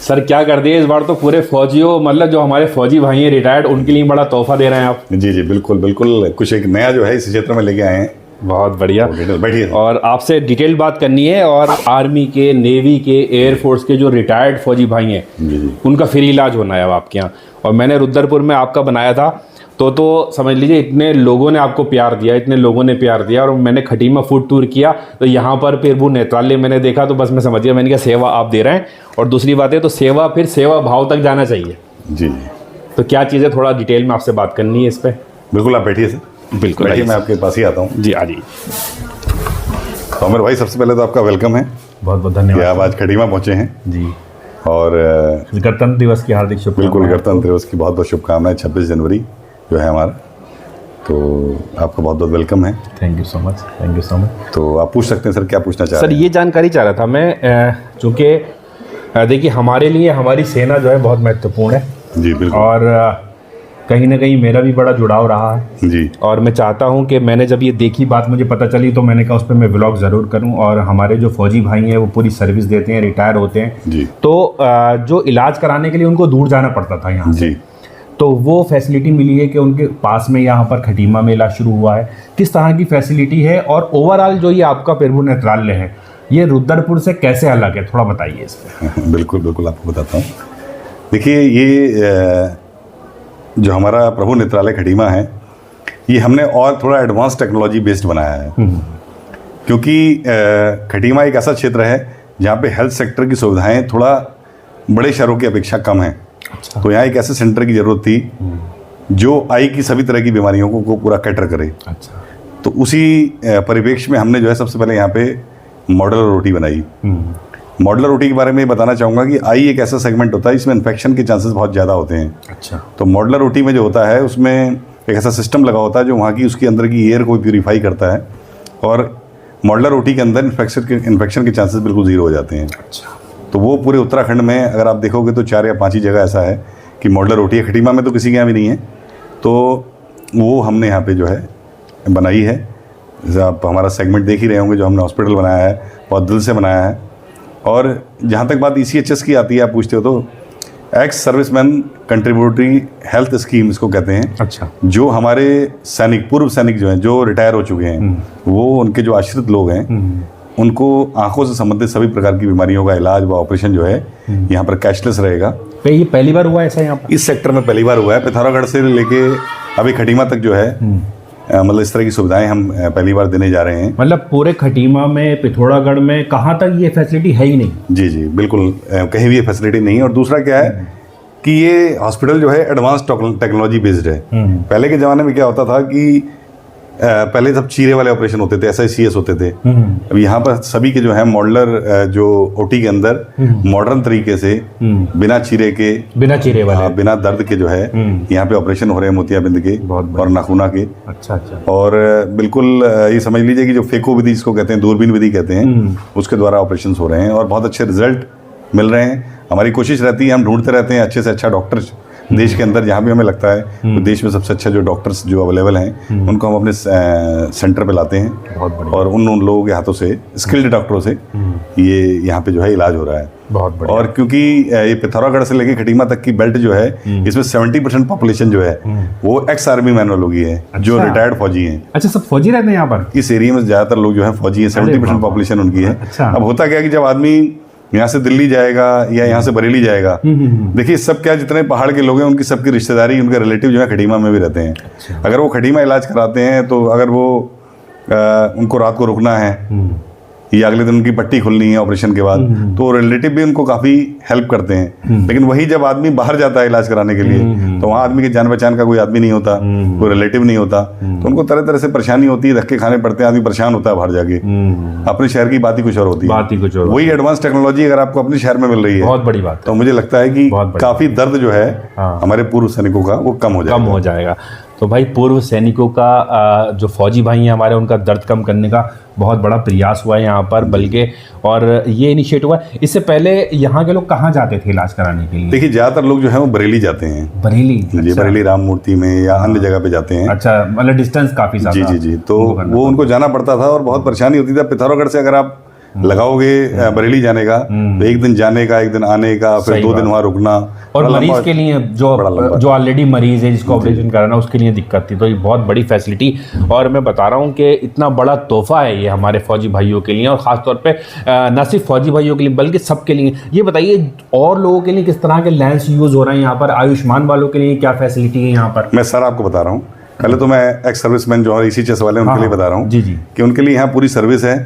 सर। क्या कर दिए इस बार तो पूरे फौजियों, मतलब जो हमारे फौजी भाई हैं रिटायर्ड, उनके लिए बड़ा तोहफा दे रहे हैं आप। जी जी, बिल्कुल बिल्कुल, कुछ एक नया जो है इस क्षेत्र में लेके आए हैं। बहुत बढ़िया, बैठिए। और आपसे डिटेल बात करनी है, और आर्मी के, नेवी के, एयरफोर्स के जो रिटायर्ड फौजी भाई हैं उनका फ्री इलाज होना है अब आपके यहाँ। और मैंने रुद्रपुर में आपका बनाया था, तो समझ लीजिए इतने लोगों ने आपको प्यार दिया, इतने लोगों ने प्यार दिया। और मैंने खटीमा फूड टूर किया तो यहाँ पर फिर वो नेत्रालय मैंने देखा, तो बस मैं समझ गया, मैंने कहा सेवा आप दे रहे हैं। और दूसरी बात है तो सेवा, फिर सेवा भाव तक जाना चाहिए। जी जी, तो क्या चीज़ें थोड़ा डिटेल में आपसे बात करनी है इस पर। बिल्कुल, आप बैठिए सर। बिल्कुल बैठिए, मैं आपके पास ही आता हूँ। जी, आ जाइए। तो अमर भाई, सबसे पहले तो आपका वेलकम है, बहुत बहुत कि धन्यवाद। आप आज खटीमा पहुँचे हैं। जी, और गणतंत्र दिवस की हार्दिक शुभकामनाएं। बिल्कुल, गणतंत्र दिवस की बहुत बहुत शुभकामनाएं। 26 जनवरी जो है हमारा, तो आपका बहुत बहुत वेलकम है। Thank you so much, thank you so much. तो आप पूछ सकते हैं सर, क्या पूछना चाह रहे सर, हैं? ये जानकारी चाह रहा था मैं, चूँकि देखिए हमारे लिए हमारी सेना जो है बहुत महत्वपूर्ण है। जी बिल्कुल। और कहीं ना कहीं मेरा भी बड़ा जुड़ाव रहा है जी। और मैं चाहता हूं कि मैंने जब ये देखी, बात मुझे पता चली, तो मैंने कहा उस पर मैं व्लॉग ज़रूर करूं। और हमारे जो फौजी भाई हैं वो पूरी सर्विस देते हैं, रिटायर होते हैं जी। तो जो इलाज कराने के लिए उनको दूर जाना पड़ता था यहाँ जी, तो वो फैसिलिटी मिली है कि उनके पास में यहाँ पर खटीमा में इलाज शुरू हुआ है। किस तरह की फैसिलिटी है, और ओवरऑल जो ये आपका पेरबू नेत्रालय है ये रुद्रपुर से कैसे अलग है, थोड़ा बताइए इस पर। बिल्कुल बिल्कुल, आपको बताता हूँ। देखिए, ये जो हमारा प्रभु नेत्रालय खटीमा है, ये हमने और थोड़ा एडवांस टेक्नोलॉजी बेस्ड बनाया है। क्योंकि खटीमा एक ऐसा क्षेत्र है जहाँ पे हेल्थ सेक्टर की सुविधाएं थोड़ा बड़े शहरों की अपेक्षा कम हैं। तो यहाँ एक ऐसे सेंटर की ज़रूरत थी जो आई की सभी तरह की बीमारियों को पूरा कैटर करे। अच्छा। तो उसी परिप्रेक्ष्य में हमने जो है सबसे पहले यहाँ पे मॉडुलर ओटी बनाई। मॉडुलर ओटी के बारे में बताना चाहूँगा कि आई एक ऐसा सेगमेंट होता है इसमें इन्फेक्शन के चांसेस बहुत ज़्यादा होते हैं। अच्छा। तो मॉडुलर ओटी में जो होता है उसमें एक ऐसा सिस्टम लगा होता है जो वहाँ की उसके अंदर की एयर को प्यूरीफाई करता है और मॉडुलर ओटी के अंदर इन्फेक्शन के चांसेस बिल्कुल ज़ीरो हो जाते हैं। अच्छा। तो वो पूरे उत्तराखंड में अगर आप देखोगे तो 4 या 5 ही जगह ऐसा है कि मॉडुलर ओटी है। खटीमा में तो किसी के यहाँ भी नहीं है, तो वो हमने यहाँ पे जो है बनाई है। जैसे आप हमारा सेगमेंट देख ही रहे होंगे, जो हमने हॉस्पिटल बनाया है बहुत दिल से बनाया है। और जहाँ तक बात ECHS की आती है, आप पूछते हो, तो ex serviceman contributory health scheme इसको कहते हैं। अच्छा। जो हमारे सैनिक, पूर्व सैनिक जो हैं, जो रिटायर हो चुके हैं, वो उनके जो आश्रित लोग हैं, उनको आंखों से संबंधित सभी प्रकार की बीमारियों का इलाज व ऑपरेशन जो है यहाँ पर कैशलेस रहेगा। तो ये पहली बार हुआ ऐसा यहाँ पर? इस सेक्टर में पहली बार हुआ है। पिथौरागढ़ से लेके अभी खटीमा तक जो है मतलब इस तरह की सुविधाएं हम पहली बार देने जा रहे हैं। मतलब पूरे खटीमा में, पिथौरागढ़ में कहाँ तक ये फैसिलिटी है ही नहीं? जी जी बिल्कुल, कहीं भी ये फैसिलिटी नहीं है। और दूसरा क्या है कि ये हॉस्पिटल जो है एडवांस टेक्नोलॉजी बेस्ड है। पहले के ज़माने में क्या होता था कि पहले सब चीरे वाले ऑपरेशन होते थे, SICS होते थे। अब यहाँ पर सभी के जो है मॉडुलर जो ओटी के अंदर मॉडर्न तरीके से बिना चीरे वाले, बिना दर्द के जो है यहाँ पे ऑपरेशन हो रहे हैं, मोतियाबिंद के और नाखूना के। अच्छा अच्छा। और बिल्कुल ये समझ लीजिए कि जो फेको विधि जिसको कहते हैं, दूरबीन विधि कहते हैं, उसके द्वारा ऑपरेशन हो रहे हैं और बहुत अच्छे रिजल्ट मिल रहे हैं। हमारी कोशिश रहती है, हम ढूंढते रहते हैं अच्छे से अच्छा डॉक्टर देश के अंदर, जहाँ भी हमें लगता है तो देश में सबसे अच्छा जो डॉक्टर्स जो अवेलेबल हैं उनको हम अपने सेंटर पे लाते हैं। बहुत बढ़िया। और उन लोगों के हाथों से, स्किल्ड डॉक्टरों से ये यहाँ पे जो है इलाज हो रहा है। बहुत बढ़िया। और क्योंकि ये पिथौरागढ़ से लेके खटीमा तक की बेल्ट जो है, इसमें 70% पॉपुलेशन जो है वो एक्स आर्मी मैन वालों की है, जो रिटायर्ड फौजी हैं। अच्छा, सब फौजी रहते हैं यहाँ पर? इस एरिया में ज़्यादातर लोग जो है फौजी हैं, 70% पॉपुलेशन उनकी है। अच्छा। अब होता क्या कि जब आदमी यहाँ से दिल्ली जाएगा या यहाँ से बरेली जाएगा, देखिए सब क्या, जितने पहाड़ के लोग हैं उनकी सबकी रिश्तेदारी, उनके रिलेटिव जो है खटीमा में भी रहते हैं। अच्छा। अगर वो खटीमा इलाज कराते हैं तो अगर वो उनको रात को रुकना है या अगले दिन उनकी पट्टी खुलनी है ऑपरेशन के बाद, तो रिलेटिव भी उनको काफ़ी हेल्प करते हैं। लेकिन वही जब आदमी बाहर जाता है इलाज कराने के लिए, तो वहाँ आदमी के जान पहचान का कोई आदमी नहीं होता, कोई रिलेटिव नहीं होता, तो उनको तरह तरह से परेशानी होती है, धक्के खाने पड़ते हैं, आदमी परेशान होता है बाहर जाके। अपने शहर की बात ही कुछ और होती है, बात ही कुछ और। वही एडवांस टेक्नोलॉजी अगर आपको अपने शहर में मिल रही है, बहुत बड़ी बात, तो मुझे लगता है कि काफ़ी दर्द जो है हमारे पूर्व सैनिकों का वो कम हो जाएगा। तो भाई पूर्व सैनिकों का जो फौजी भाई हैं हमारे, उनका दर्द कम करने का बहुत बड़ा प्रयास हुआ है यहाँ पर, बल्कि और ये इनिशिएट हुआ है। इससे पहले यहाँ के लोग कहाँ जाते थे इलाज कराने के लिए? देखिए ज़्यादातर लोग जो है वो बरेली जाते हैं। बरेली? जी, बरेली राम मूर्ति में या अन्य जगह पे जाते हैं। अच्छा, मतलब डिस्टेंस काफ़ी ज़्यादा। जी, तो वो उनको जाना पड़ता था और बहुत परेशानी होती थी। पिथौरागढ़ से अगर आप लगाओगे बरेली जाने का, तो एक दिन जाने का, एक दिन आने का, फिर 2 दिन वहाँ रुकना, और मरीज के लिए जो ऑलरेडी मरीज है जिसको ऑपरेशन कराना, उसके लिए दिक्कत थी। तो ये बहुत बड़ी फैसिलिटी, और मैं बता रहा हूँ कि इतना बड़ा तोहफा है ये हमारे फौजी भाइयों के लिए, और ख़ासतौर पे न सिर्फ फौजी भाइयों के लिए बल्कि सबके लिए। ये बताइए और लोगों के लिए किस तरह के लेंस यूज़ हो रहे हैं यहाँ पर? आयुष्मान वालों के लिए क्या फैसिलिटी है यहाँ पर? मैं सर आपको बता रहा हूँ। पहले तो मैं एक्स सर्विसमैन जो ECHS वाले हैं उनके लिए बता रहा हूँ जी कि उनके लिए यहाँ पूरी सर्विस है।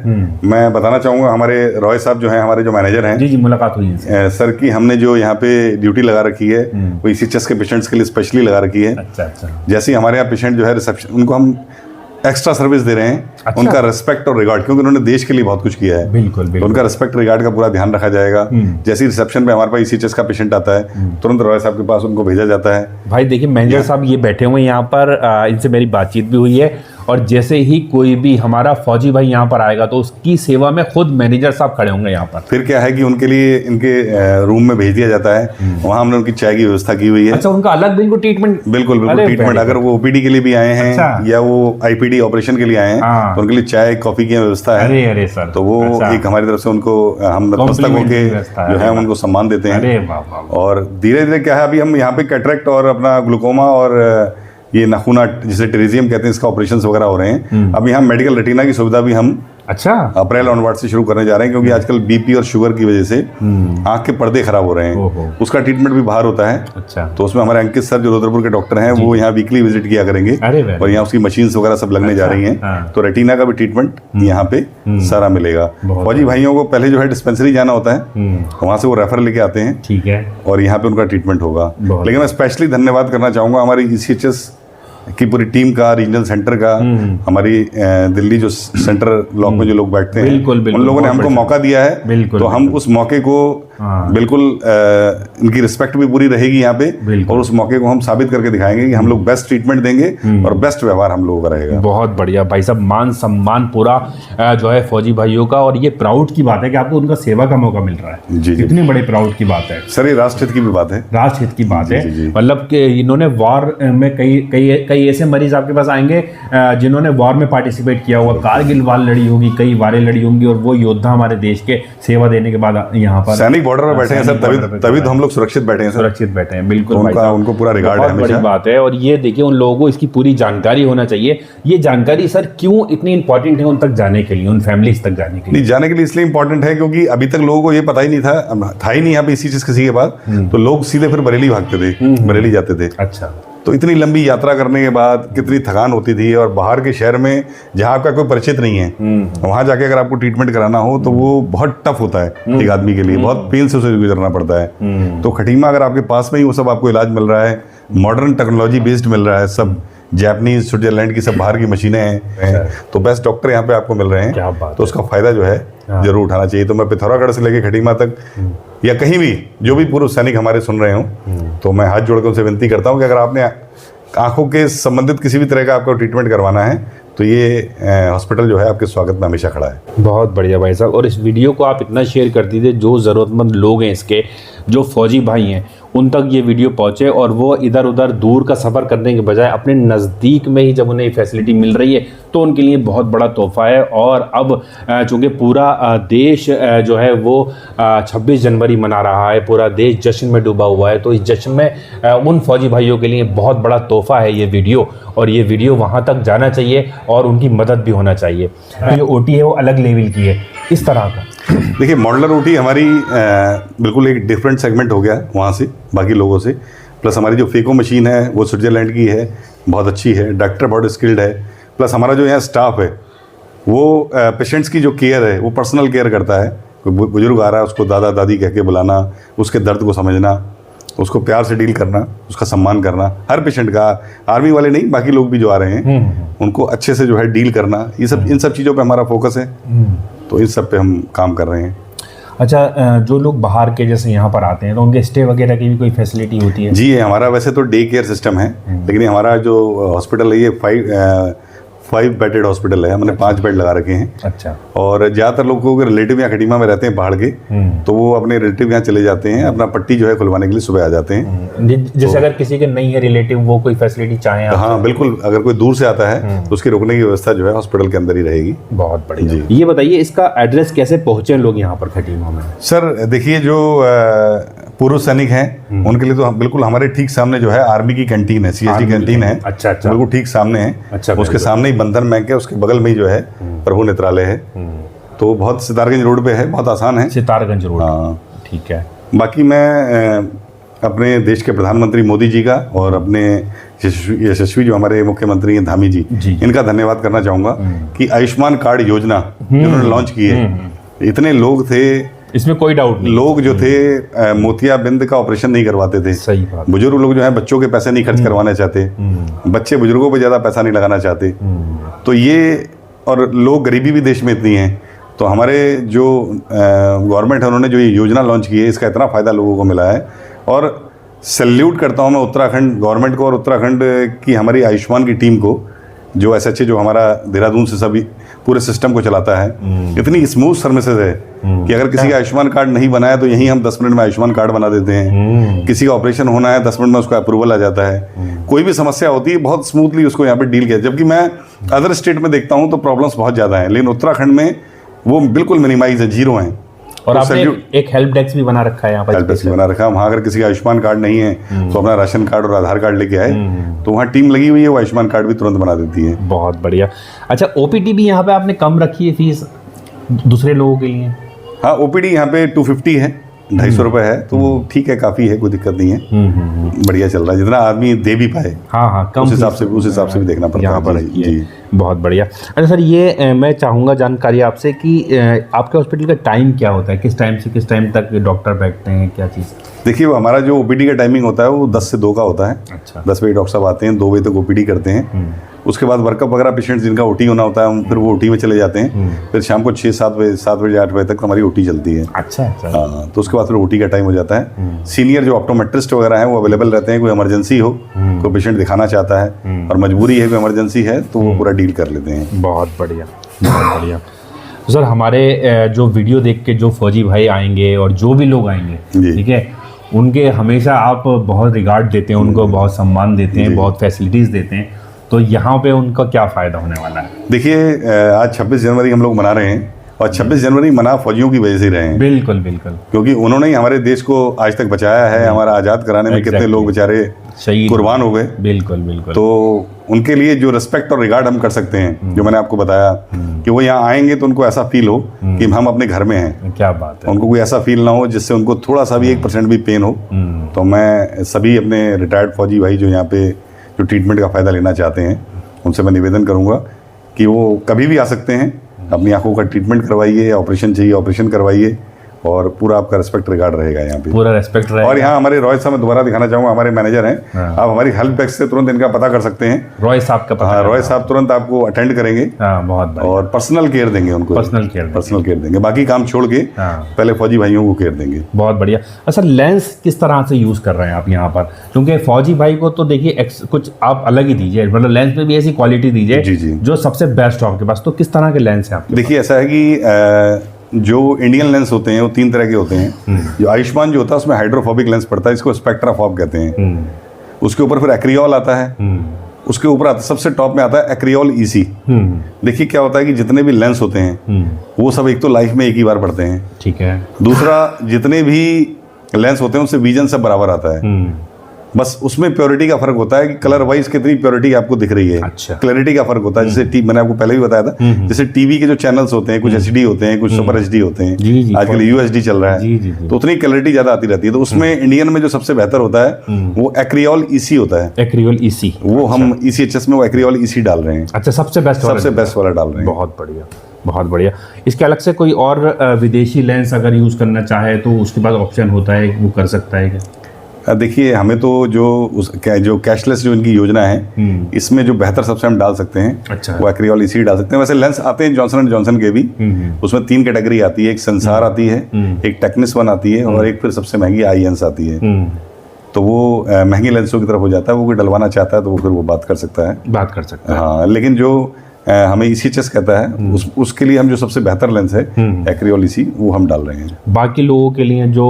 मैं बताना चाहूँगा, हमारे रॉय साहब जो हैं, हमारे जो मैनेजर हैं, जी मुलाकात हुई है सर की, हमने जो यहाँ पे ड्यूटी लगा रखी है वो ECHS के पेशेंट्स के लिए स्पेशली लगा रखी है। अच्छा। जैसे ही हमारे यहाँ पेशेंट जो है रिसेप्शन, उनको हम एक्स्ट्रा सर्विस दे रहे हैं। अच्छा। उनका रिस्पेक्ट और रिगार्ड, क्योंकि उन्होंने देश के लिए बहुत कुछ किया है। बिल्कुल। तो उनका रिस्पेक्ट रिगार्ड का पूरा ध्यान रखा जाएगा। जैसे रिसेप्शन पे हमारे पास ECHS का पेशेंट आता है, तुरंत रॉय साहब के पास उनको भेजा जाता है। भाई देखिए, मैनेजर साहब ये बैठे हुए हैं यहाँ पर, इनसे मेरी बातचीत भी हुई है, और जैसे ही कोई भी हमारा फौजी भाई यहाँ पर आएगा तो उसकी सेवा में खुद मैनेजर साहब खड़े होंगे यहाँ पर। फिर क्या है कि उनके लिए इनके रूम में भेज दिया जाता है, वहाँ हमने उनकी चाय की व्यवस्था की हुई है। अच्छा, उनका अलग दिन को ट्रीटमेंट? बिल्कुल ट्रीटमेंट। अगर वो OPD के लिए भी आए हैं, अच्छा, या वो IPD ऑपरेशन के लिए आए हैं, तो उनके लिए चाय कॉफी की व्यवस्था है। अरे सर, तो वो एक हमारी तरफ से उनको हम नतमस्तक होके जो है उनको सम्मान देते हैं। और धीरे धीरे क्या है, अभी हम यहाँ पे कैटरेक्ट और अपना ग्लूकोमा और ये नाखूना जिसे टेरेजियम कहते हैं, इसका ऑपरेशन वगैरह हो रहे हैं। अब यहाँ मेडिकल रेटिना की सुविधा भी हम अच्छा। अप्रैल ऑनवर्ड से शुरू करने जा रहे हैं, क्योंकि आजकल बीपी और शुगर की वजह से आंख के पर्दे खराब हो रहे हैं। उसका ट्रीटमेंट भी बाहर होता है। अच्छा। तो उसमें हमारे अंकित सर जो रुद्रपुर के डॉक्टर हैं वो यहाँ वीकली विजिट किया करेंगे और यहाँ उसकी मशीन्स वगैरह सब लगने जा रही हैं। तो रेटिना का भी ट्रीटमेंट यहाँ पे सारा मिलेगा। फौजी भाइयों को पहले जो है डिस्पेंसरी जाना होता है, वहाँ से वो रेफर लेके आते हैं, ठीक है, और यहाँ पे उनका ट्रीटमेंट होगा। लेकिन मैं स्पेशली धन्यवाद करना चाहूँगा हमारी ECHS की पूरी टीम का, रीजनल सेंटर का, हमारी दिल्ली जो सेंटर ब्लॉक में जो लोग बैठते हैं, उन लोगों ने हमको मौका दिया है। तो हम उस मौके को बिल्कुल इनकी रिस्पेक्ट भी पूरी रहेगी यहाँ पे, और उस मौके को हम साबित करके दिखाएंगे कि हम लोग बेस्ट ट्रीटमेंट देंगे और बेस्ट व्यवहार हम लोगों का रहेगा। बहुत बढ़िया भाई साहब, मान सम्मान पूरा जो है फौजी भाइयों का, और ये प्राउड की बात है कि आपको उनका सेवा का मौका मिल रहा है। जी, कितनी बड़ी प्राउड की बात है सर। ये राष्ट्रहित की भी बात है, राष्ट्रहित की बात है। मतलब कि इन्होंने वॉर में कई ऐसे मरीज आपके पास आएंगे जिन्होंने वॉर में पार्टिसिपेट किया हुआ, कारगिल वार लड़ी होगी, कई वारें लड़ी होंगी, और वो योद्धा हमारे देश के सेवा देने के बाद यहाँ पर सैनिक बॉर्डर पर बैठे हैं सर, तभी तो हम लोग सुरक्षित बैठे हैं, सुरक्षित बैठे हैं। बिल्कुल, उनको पूरा रिगार्ड है, बड़ी बात है। और ये देखिए, उन लोगों को इसकी पूरी जानकारी होना चाहिए। ये जानकारी सर क्यों इतनी इंपॉर्टेंट है उन तक जाने के लिए, उन फैमिलीज तक जाने के लिए? जाने के लिए इसलिए इंपॉर्टेंट है क्योंकि अभी तक लोगों को ये पता ही नहीं था ही नहीं यहाँ पे इसी चीज किसी के बाद, तो लोग सीधे फिर बरेली भागते थे, बरेली जाते थे। अच्छा। तो इतनी लंबी यात्रा करने के बाद कितनी थकान होती थी, और बाहर के शहर में जहाँ आपका कोई परिचित नहीं है, वहाँ जाके अगर आपको ट्रीटमेंट कराना हो तो वो बहुत टफ होता है एक आदमी के लिए, बहुत पेन से उसे गुजरना पड़ता है। तो खटीमा अगर आपके पास में ही वो सब आपको इलाज मिल रहा है, मॉडर्न टेक्नोलॉजी बेस्ड मिल रहा है, सब जापानीज, स्विट्जरलैंड की सब बाहर की मशीनें हैं, तो बेस्ट डॉक्टर यहाँ पे आपको मिल रहे हैं। तो उसका फायदा जो है जरूर उठाना चाहिए। तो मैं पिथौरागढ़ से लेके खटीमा तक या कहीं भी जो भी पूर्व सैनिक हमारे सुन रहे हो, तो मैं हाथ जोड़कर उनसे विनती करता हूँ कि अगर आपने आंखों के संबंधित किसी भी तरह का आपको ट्रीटमेंट करवाना है तो ये हॉस्पिटल जो है आपके स्वागत में हमेशा खड़ा है। बहुत बढ़िया भाई साहब, और इस वीडियो को आप इतना शेयर कर दीजिए, जो ज़रूरतमंद लोग हैं इसके, जो फौजी भाई हैं, उन तक ये वीडियो पहुँचे, और वो इधर उधर दूर का सफ़र करने के बजाय अपने नज़दीक में ही जब उन्हें फैसिलिटी मिल रही है तो उनके लिए बहुत बड़ा तोहफ़ा है। और अब चूँकि पूरा देश जो है वो 26 जनवरी मना रहा है, पूरा देश जश्न में डूबा हुआ है, तो इस जश्न में उन फौजी भाइयों के लिए बहुत बड़ा तोहफ़ा है ये वीडियो, और ये वीडियो वहाँ तक जाना चाहिए और उनकी मदद भी होना चाहिए। जो OT है वो अलग लेवल की है इस तरह का। देखिए, मॉडलर OT हमारी बिल्कुल एक डिफरेंट सेगमेंट हो गया वहाँ से बाकी लोगों से। प्लस हमारी जो फेको मशीन है वो स्विट्जरलैंड की है, बहुत अच्छी है, डॉक्टर बहुत स्किल्ड है। प्लस हमारा जो यहाँ स्टाफ है वो पेशेंट्स की जो केयर है वो पर्सनल केयर करता है। कोई बुजुर्ग आ रहा है उसको दादा दादी कह के बुलाना, उसके दर्द को समझना, उसको प्यार से डील करना, उसका सम्मान करना, हर पेशेंट का, आर्मी वाले नहीं बाकी लोग भी जो आ रहे हैं उनको अच्छे से जो है डील करना, ये सब इन सब चीज़ों पे हमारा फोकस है। तो इन सब पे हम काम कर रहे हैं। अच्छा, जो लोग बाहर के जैसे यहाँ पर आते हैं तो उनके स्टे वगैरह की भी कोई फैसिलिटी होती है? जी, हमारा वैसे तो डे केयर सिस्टम है, लेकिन हमारा जो हॉस्पिटल है ये 5 बेडेड हॉस्पिटल है, हमने 5 बेड लगा रखे हैं। अच्छा। और ज़्यादातर लोगों के रिलेटिव यहाँ खटीमा में रहते हैं पहाड़ के, तो वो अपने रिलेटिव यहाँ चले जाते हैं, अपना पट्टी जो है खुलवाने के लिए सुबह आ जाते हैं। जैसे तो, अगर किसी के नहीं है रिलेटिव, वो कोई फैसिलिटी चाहें? हाँ बिल्कुल, अगर कोई दूर से आता है तो उसकी रुकने की व्यवस्था जो है हॉस्पिटल के अंदर ही रहेगी। बहुत बढ़िया। ये बताइए, इसका एड्रेस कैसे पहुँचे लोग यहाँ पर खटीमा में? सर देखिए, जो पूर्व सैनिक हैं उनके लिए तो बिल्कुल हमारे ठीक सामने जो है आर्मी की कैंटीन है, CSD कैंटीन है। अच्छा। बिल्कुल ठीक सामने है। अच्छा। उसके सामने ही बंधन बैंक है, उसके बगल में ही जो है प्रभु नेत्रालय है। तो बहुत सितारगंज रोड पे है, बहुत आसान है। सितारगंज रोड। हाँ ठीक है। बाकी मैं अपने देश के प्रधानमंत्री मोदी जी का और अपने यशस्वी जो हमारे मुख्यमंत्री हैं धामी जी, इनका धन्यवाद करना चाहूँगा कि आयुष्मान कार्ड योजना जिन्होंने लॉन्च की है। इतने लोग थे, इसमें कोई डाउट नहीं, लोग जो थे मोतियाबिंद का ऑपरेशन नहीं करवाते थे। सही बात। बुजुर्ग लोग जो है बच्चों के पैसे नहीं खर्च करवाना चाहते, बच्चे बुजुर्गों पे ज़्यादा पैसा नहीं लगाना चाहते। तो ये, और लोग गरीबी भी देश में इतनी है, तो हमारे जो गवर्नमेंट है उन्होंने जो ये योजना लॉन्च की है, इसका इतना फ़ायदा लोगों को मिला है। और सैल्यूट करता हूँ मैं उत्तराखंड गवर्नमेंट को और उत्तराखंड की हमारी आयुष्मान की टीम को, जो SHA जो हमारा देहरादून से सभी पूरे सिस्टम को चलाता है। इतनी स्मूथ सर्विसेज है कि अगर किसी का आयुष्मान कार्ड नहीं बनाया तो यहीं हम 10 मिनट में आयुष्मान कार्ड बना देते हैं। किसी का ऑपरेशन होना है 10 मिनट में उसका अप्रूवल आ जाता है। कोई भी समस्या होती है बहुत स्मूथली उसको यहाँ पे डील किया। जबकि मैं अदर स्टेट में देखता हूँ तो प्रॉब्लम्स बहुत ज़्यादा हैं, लेकिन उत्तराखंड में वो बिल्कुल मिनिमाइज है, जीरो हैं। और तो आपने salute- एक हेल्प डेस्क भी बना रखा है यहाँ पर। हेल्प डेस्क बना रखा है। वहाँ अगर किसी का आयुष्मान कार्ड नहीं है तो अपना राशन कार्ड और आधार कार्ड लेके आए, तो वहाँ टीम लगी हुई है, वो आयुष्मान कार्ड भी तुरंत बना देती है। बहुत बढ़िया। अच्छा, ओपीडी भी यहाँ पे आपने कम रखी है फीस दूसरे लोगों के लिए? हाँ, ओपीडी यहाँ पे 250 है, 250 रुपये है, तो वो ठीक है, काफ़ी है, कोई दिक्कत नहीं है, बढ़िया चल रहा है, जितना आदमी दे भी पाए। हाँ हाँ, कम उस हिसाब से भी देखना पड़ता यहाँ पर है। रखी जी, है। बहुत बढ़िया। अच्छा सर, ये मैं चाहूँगा जानकारी आपसे कि आपके हॉस्पिटल का टाइम क्या होता है, किस टाइम से किस टाइम तक डॉक्टर बैठते हैं, क्या चीज़? देखिए, वो हमारा जो ओपीडी का टाइमिंग होता है वो 10 से 2 का होता है। अच्छा। 10 बजे डॉक्टर साहब आते हैं, 2 बजे तक ओपीडी करते हैं। उसके बाद वर्कअप वगैरह पेशेंट्स जिनका ओटी होना होता है, फिर वो ओटी में चले जाते हैं। फिर शाम को 6-7 बजे 7 बजे 8 बजे तक हमारी ओटी चलती है। अच्छा अच्छा। हाँ, तो उसके बाद फिर ओटी का टाइम हो जाता है। सीनियर जो ऑप्टोमेट्रिस्ट वगैरह हैं वो अवेलेबल रहते हैं, कोई इमरजेंसी हो, कोई पेशेंट दिखाना चाहता है और मजबूरी है, कोई इमरजेंसी है, तो वो पूरा डील कर लेते हैं। बहुत बढ़िया, बहुत बढ़िया। तो सर, हमारे जो वीडियो देख के जो फौजी भाई आएंगे और जो भी लोग आएंगे, जी। ठीक है, उनके हमेशा आप बहुत रिगार्ड देते हैं, उनको बहुत सम्मान देते हैं, बहुत फैसिलिटीज़ देते हैं, तो यहाँ पे उनका क्या फ़ायदा होने वाला है? देखिए, आज 26 जनवरी हम लोग मना रहे हैं और 26 जनवरी मना फौजियों की वजह से रहे हैं, बिल्कुल बिल्कुल। क्योंकि उन्होंने ही हमारे देश को आज तक बचाया है। हमारा आज़ाद कराने में कितने Exactly. लोग बेचारे शहीद कुर्बान हो गए। बिल्कुल बिल्कुल। तो उनके लिए जो रिस्पेक्ट और रिगार्ड हम कर सकते हैं, जो मैंने आपको बताया कि वो यहाँ आएंगे तो उनको ऐसा फील हो कि हम अपने घर में हैं। क्या बात है। उनको कोई ऐसा फील ना हो जिससे उनको थोड़ा सा भी 1% भी पेन हो। तो मैं सभी अपने रिटायर्ड फौजी भाई जो यहाँ पे जो ट्रीटमेंट का फ़ायदा लेना चाहते हैं, उनसे मैं निवेदन करूँगा कि वो कभी भी आ सकते हैं, अपनी आंखों का ट्रीटमेंट करवाइए, ऑपरेशन चाहिए ऑपरेशन करवाइए, और पूरा आपका रिस्पेक्ट रिगार्ड रहेगा यहाँ पे, पूरा रेस्पेक्ट रहेगा। और यहाँ हमारे रॉय साहब मैं दोबारा दिखाना चाहूँगा, हमारे मैनेजर हैं। आप हमारी हेल्प डेस्क से तुरंत इनका पता कर सकते हैं। रॉय साहब का पता हाँ, रॉय साहब तुरंत आपको अटेंड करेंगे। हाँ, बहुत बढ़िया। और पर्सनल केयर देंगे उनको, पर्सनल केयर देंगे, बाकी काम छोड़ के पहले फौजी भाइयों को केयर देंगे। बहुत बढ़िया। अच्छा, लेंस किस तरह से यूज़ कर रहे हैं आप यहाँ पर? क्योंकि फौजी भाई को तो देखिए कुछ आप अलग ही दीजिए, मतलब लेंस में भी ऐसी क्वालिटी दीजिए जी जी, जो सबसे बेस्ट हो आपके पास। तो किस तरह के लेंस है आपके? देखिए, ऐसा है कि जो इंडियन लेंस होते हैं वो 3 तरह के होते हैं। जो आयुष्मान जो होता है उसमें हाइड्रोफोबिक लेंस पड़ता है, इसको स्पेक्ट्रा फॉब कहते हैं। उसके ऊपर फिर एक्रियोल आता है, उसके ऊपर आता सबसे टॉप में आता है एक्रियोल ईसी। देखिए क्या होता है कि जितने भी लेंस होते हैं वो सब एक तो लाइफ में एक ही बार पड़ते हैं, ठीक है। दूसरा, जितने भी लेंस होते हैं उससे विजन सब बराबर आता है, बस उसमें प्योरिटी का फर्क होता है कि कलर वाइज कितनी प्योरिटी आपको दिख रही है। अच्छा। क्लैरिटी का फर्क होता है। जैसे मैंने आपको पहले भी बताया था, जैसे टीवी के जो चैनल्स होते हैं, कुछ एचडी होते हैं, कुछ सुपर एचडी होते हैं, जी, जी, आजकल यूएसडी चल रहा जी, जी, है, जी। तो उतनी क्लैरिटी ज्यादा आती रहती है। तो उसमें इंडियन में जो सबसे बेहतर होता है वो एक्रियोल ईसी होता है। एक्रियोल ईसी, वो हम ईसीएचएस में वो एक्रियोल ईसी डाल रहे हैं। अच्छा, सबसे बेस्ट वाला डाल रहे हैं। बहुत बढ़िया, बहुत बढ़िया। इसके अलग से कोई और विदेशी लेंस अगर यूज़ करना चाहे तो उसके बाद ऑप्शन होता है, वो कर सकता है क्या? देखिए, हमें तो जो कैशलेस जो इनकी योजना है, इसमें जो बेहतर सबसे हम डाल सकते हैं, अच्छा, वो एक्रियोल इसी डाल सकते हैं। वैसे लेंस आते हैं जॉनसन एंड जॉनसन के भी, उसमें 3 कैटेगरी आती है, एक संसार आती है, एक टेक्निस 1 आती है, और एक फिर सबसे महंगी आईएंस आती है। तो वो महंगी लेंसों की तरफ हो जाता है। वो कोई डलवाना चाहता है तो वो फिर वो बात कर सकता है। हाँ, लेकिन जो हमें ईसीएचएस कहता है उसके लिए हम जो सबसे बेहतर लेंस है एक्रियोल इसी, वो हम डाल रहे हैं। बाकी लोगों के लिए जो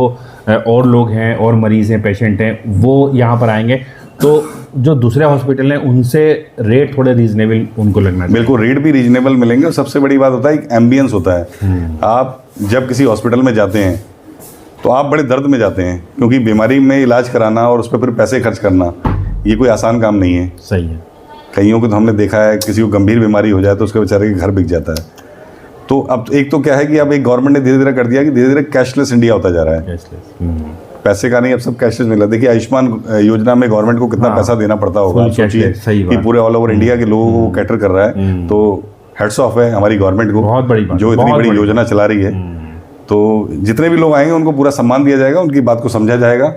और लोग हैं और मरीज हैं, पेशेंट हैं, वो यहाँ पर आएंगे तो जो दूसरे हॉस्पिटल हैं उनसे रेट थोड़े रीजनेबल उनको लगना चाहिए। बिल्कुल, रेट भी रीजनेबल मिलेंगे, और सबसे बड़ी बात होता है एक एम्बियंस होता है। आप जब किसी हॉस्पिटल में जाते हैं तो आप बड़े दर्द में जाते हैं, क्योंकि बीमारी में इलाज कराना और उस पर फिर पैसे खर्च करना ये कोई आसान काम नहीं है। सही है। कईयों को तो हमने देखा है, किसी को गंभीर बीमारी हो जाए तो उसके बेचारे के घर बिक जाता है। तो अब एक तो क्या है कि अब एक गवर्नमेंट ने धीरे धीरे कर दिया कि धीरे धीरे कैशलेस इंडिया होता जा रहा है। पैसे का नहीं, अब सब कैशलेस मिला। देखिए, आयुष्मान योजना में गवर्नमेंट को कितना पैसा देना पड़ता होगा, सोचिए कि पूरे ऑल ओवर इंडिया के लोगों को कैटर कर रहा है। तो हेड्स ऑफ है हमारी गवर्नमेंट को, बहुत बड़ी बात, जो इतनी बड़ी योजना चला रही है। तो जितने भी लोग आएंगे उनको पूरा सम्मान दिया जाएगा, उनकी बात को समझा जाएगा,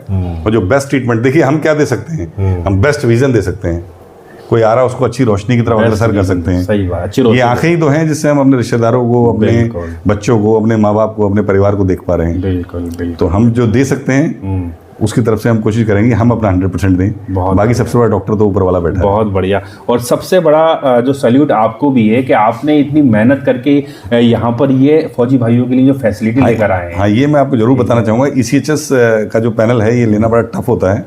और जो बेस्ट ट्रीटमेंट, देखिए हम क्या दे सकते हैं, हम बेस्ट विजन दे सकते हैं। कोई आ रहा है उसको अच्छी रोशनी की तरफ अग्रसर कर सकते हैं। सही बात, अच्छी रोशनी। ये आंखें ही तो हैं जिससे हम अपने रिश्तेदारों को, अपने बच्चों को, अपने माँ बाप को, अपने परिवार को देख पा रहे हैं। बिल्कुल बिल्कुल। तो हम जो दे सकते हैं उसकी तरफ से हम कोशिश करेंगे, हम अपना 100% दें। बाकी सबसे बड़ा डॉक्टर तो ऊपर वाला बैठा है। बहुत बढ़िया। और सबसे बड़ा जो सैल्यूट आपको भी है कि आपने इतनी मेहनत करके यहाँ पर ये फौजी भाइयों के लिए जो फैसिलिटी लेकर आए हैं। हाँ, ये मैं आपको जरूर बताना चाहूँगा। ईसीएचएस का जो पैनल है ये लेना बड़ा टफ होता है,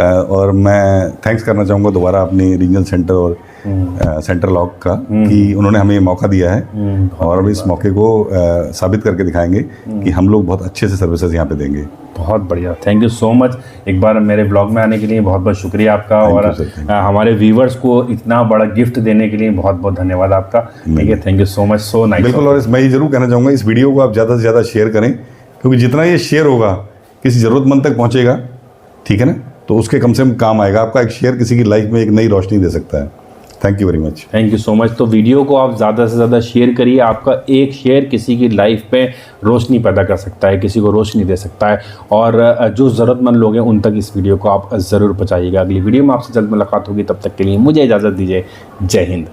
और मैं थैंक्स करना चाहूँगा दोबारा अपने रीजनल सेंटर और सेंट्रल लॉक का कि उन्होंने हमें ये मौका दिया है और अब इस मौके को साबित करके दिखाएंगे कि हम लोग बहुत अच्छे से सर्विसेज यहाँ पे देंगे। बहुत बढ़िया, थैंक यू सो मच। एक बार मेरे ब्लॉग में आने के लिए बहुत बहुत शुक्रिया आपका Thank और you, sir, thank you. हमारे व्यूवर्स को इतना बड़ा गिफ्ट देने के लिए बहुत बहुत धन्यवाद आपका। ठीक है, thank you so much, so nice. बिल्कुल, और मैं ये जरूर कहना चाहूँगा इस वीडियो को आप ज़्यादा से ज़्यादा शेयर करें, क्योंकि जितना ये शेयर होगा किसी ज़रूरतमंद तक पहुँचेगा, ठीक है ना, तो उसके कम से कम काम आएगा। आपका एक शेयर किसी की लाइफ में एक नई रोशनी दे सकता है। Thank you very much. Thank you so much. तो वीडियो को आप ज़्यादा से ज़्यादा शेयर करिए। आपका एक शेयर किसी की लाइफ पे रोशनी पैदा कर सकता है, किसी को रोशनी दे सकता है, और जो ज़रूरतमंद लोग हैं उन तक इस वीडियो को आप ज़रूर पहुँचाइएगा। अगली वीडियो में आपसे जल्द मुलाकात होगी, तब तक के लिए मुझे इजाज़त दीजिए। जय हिंद।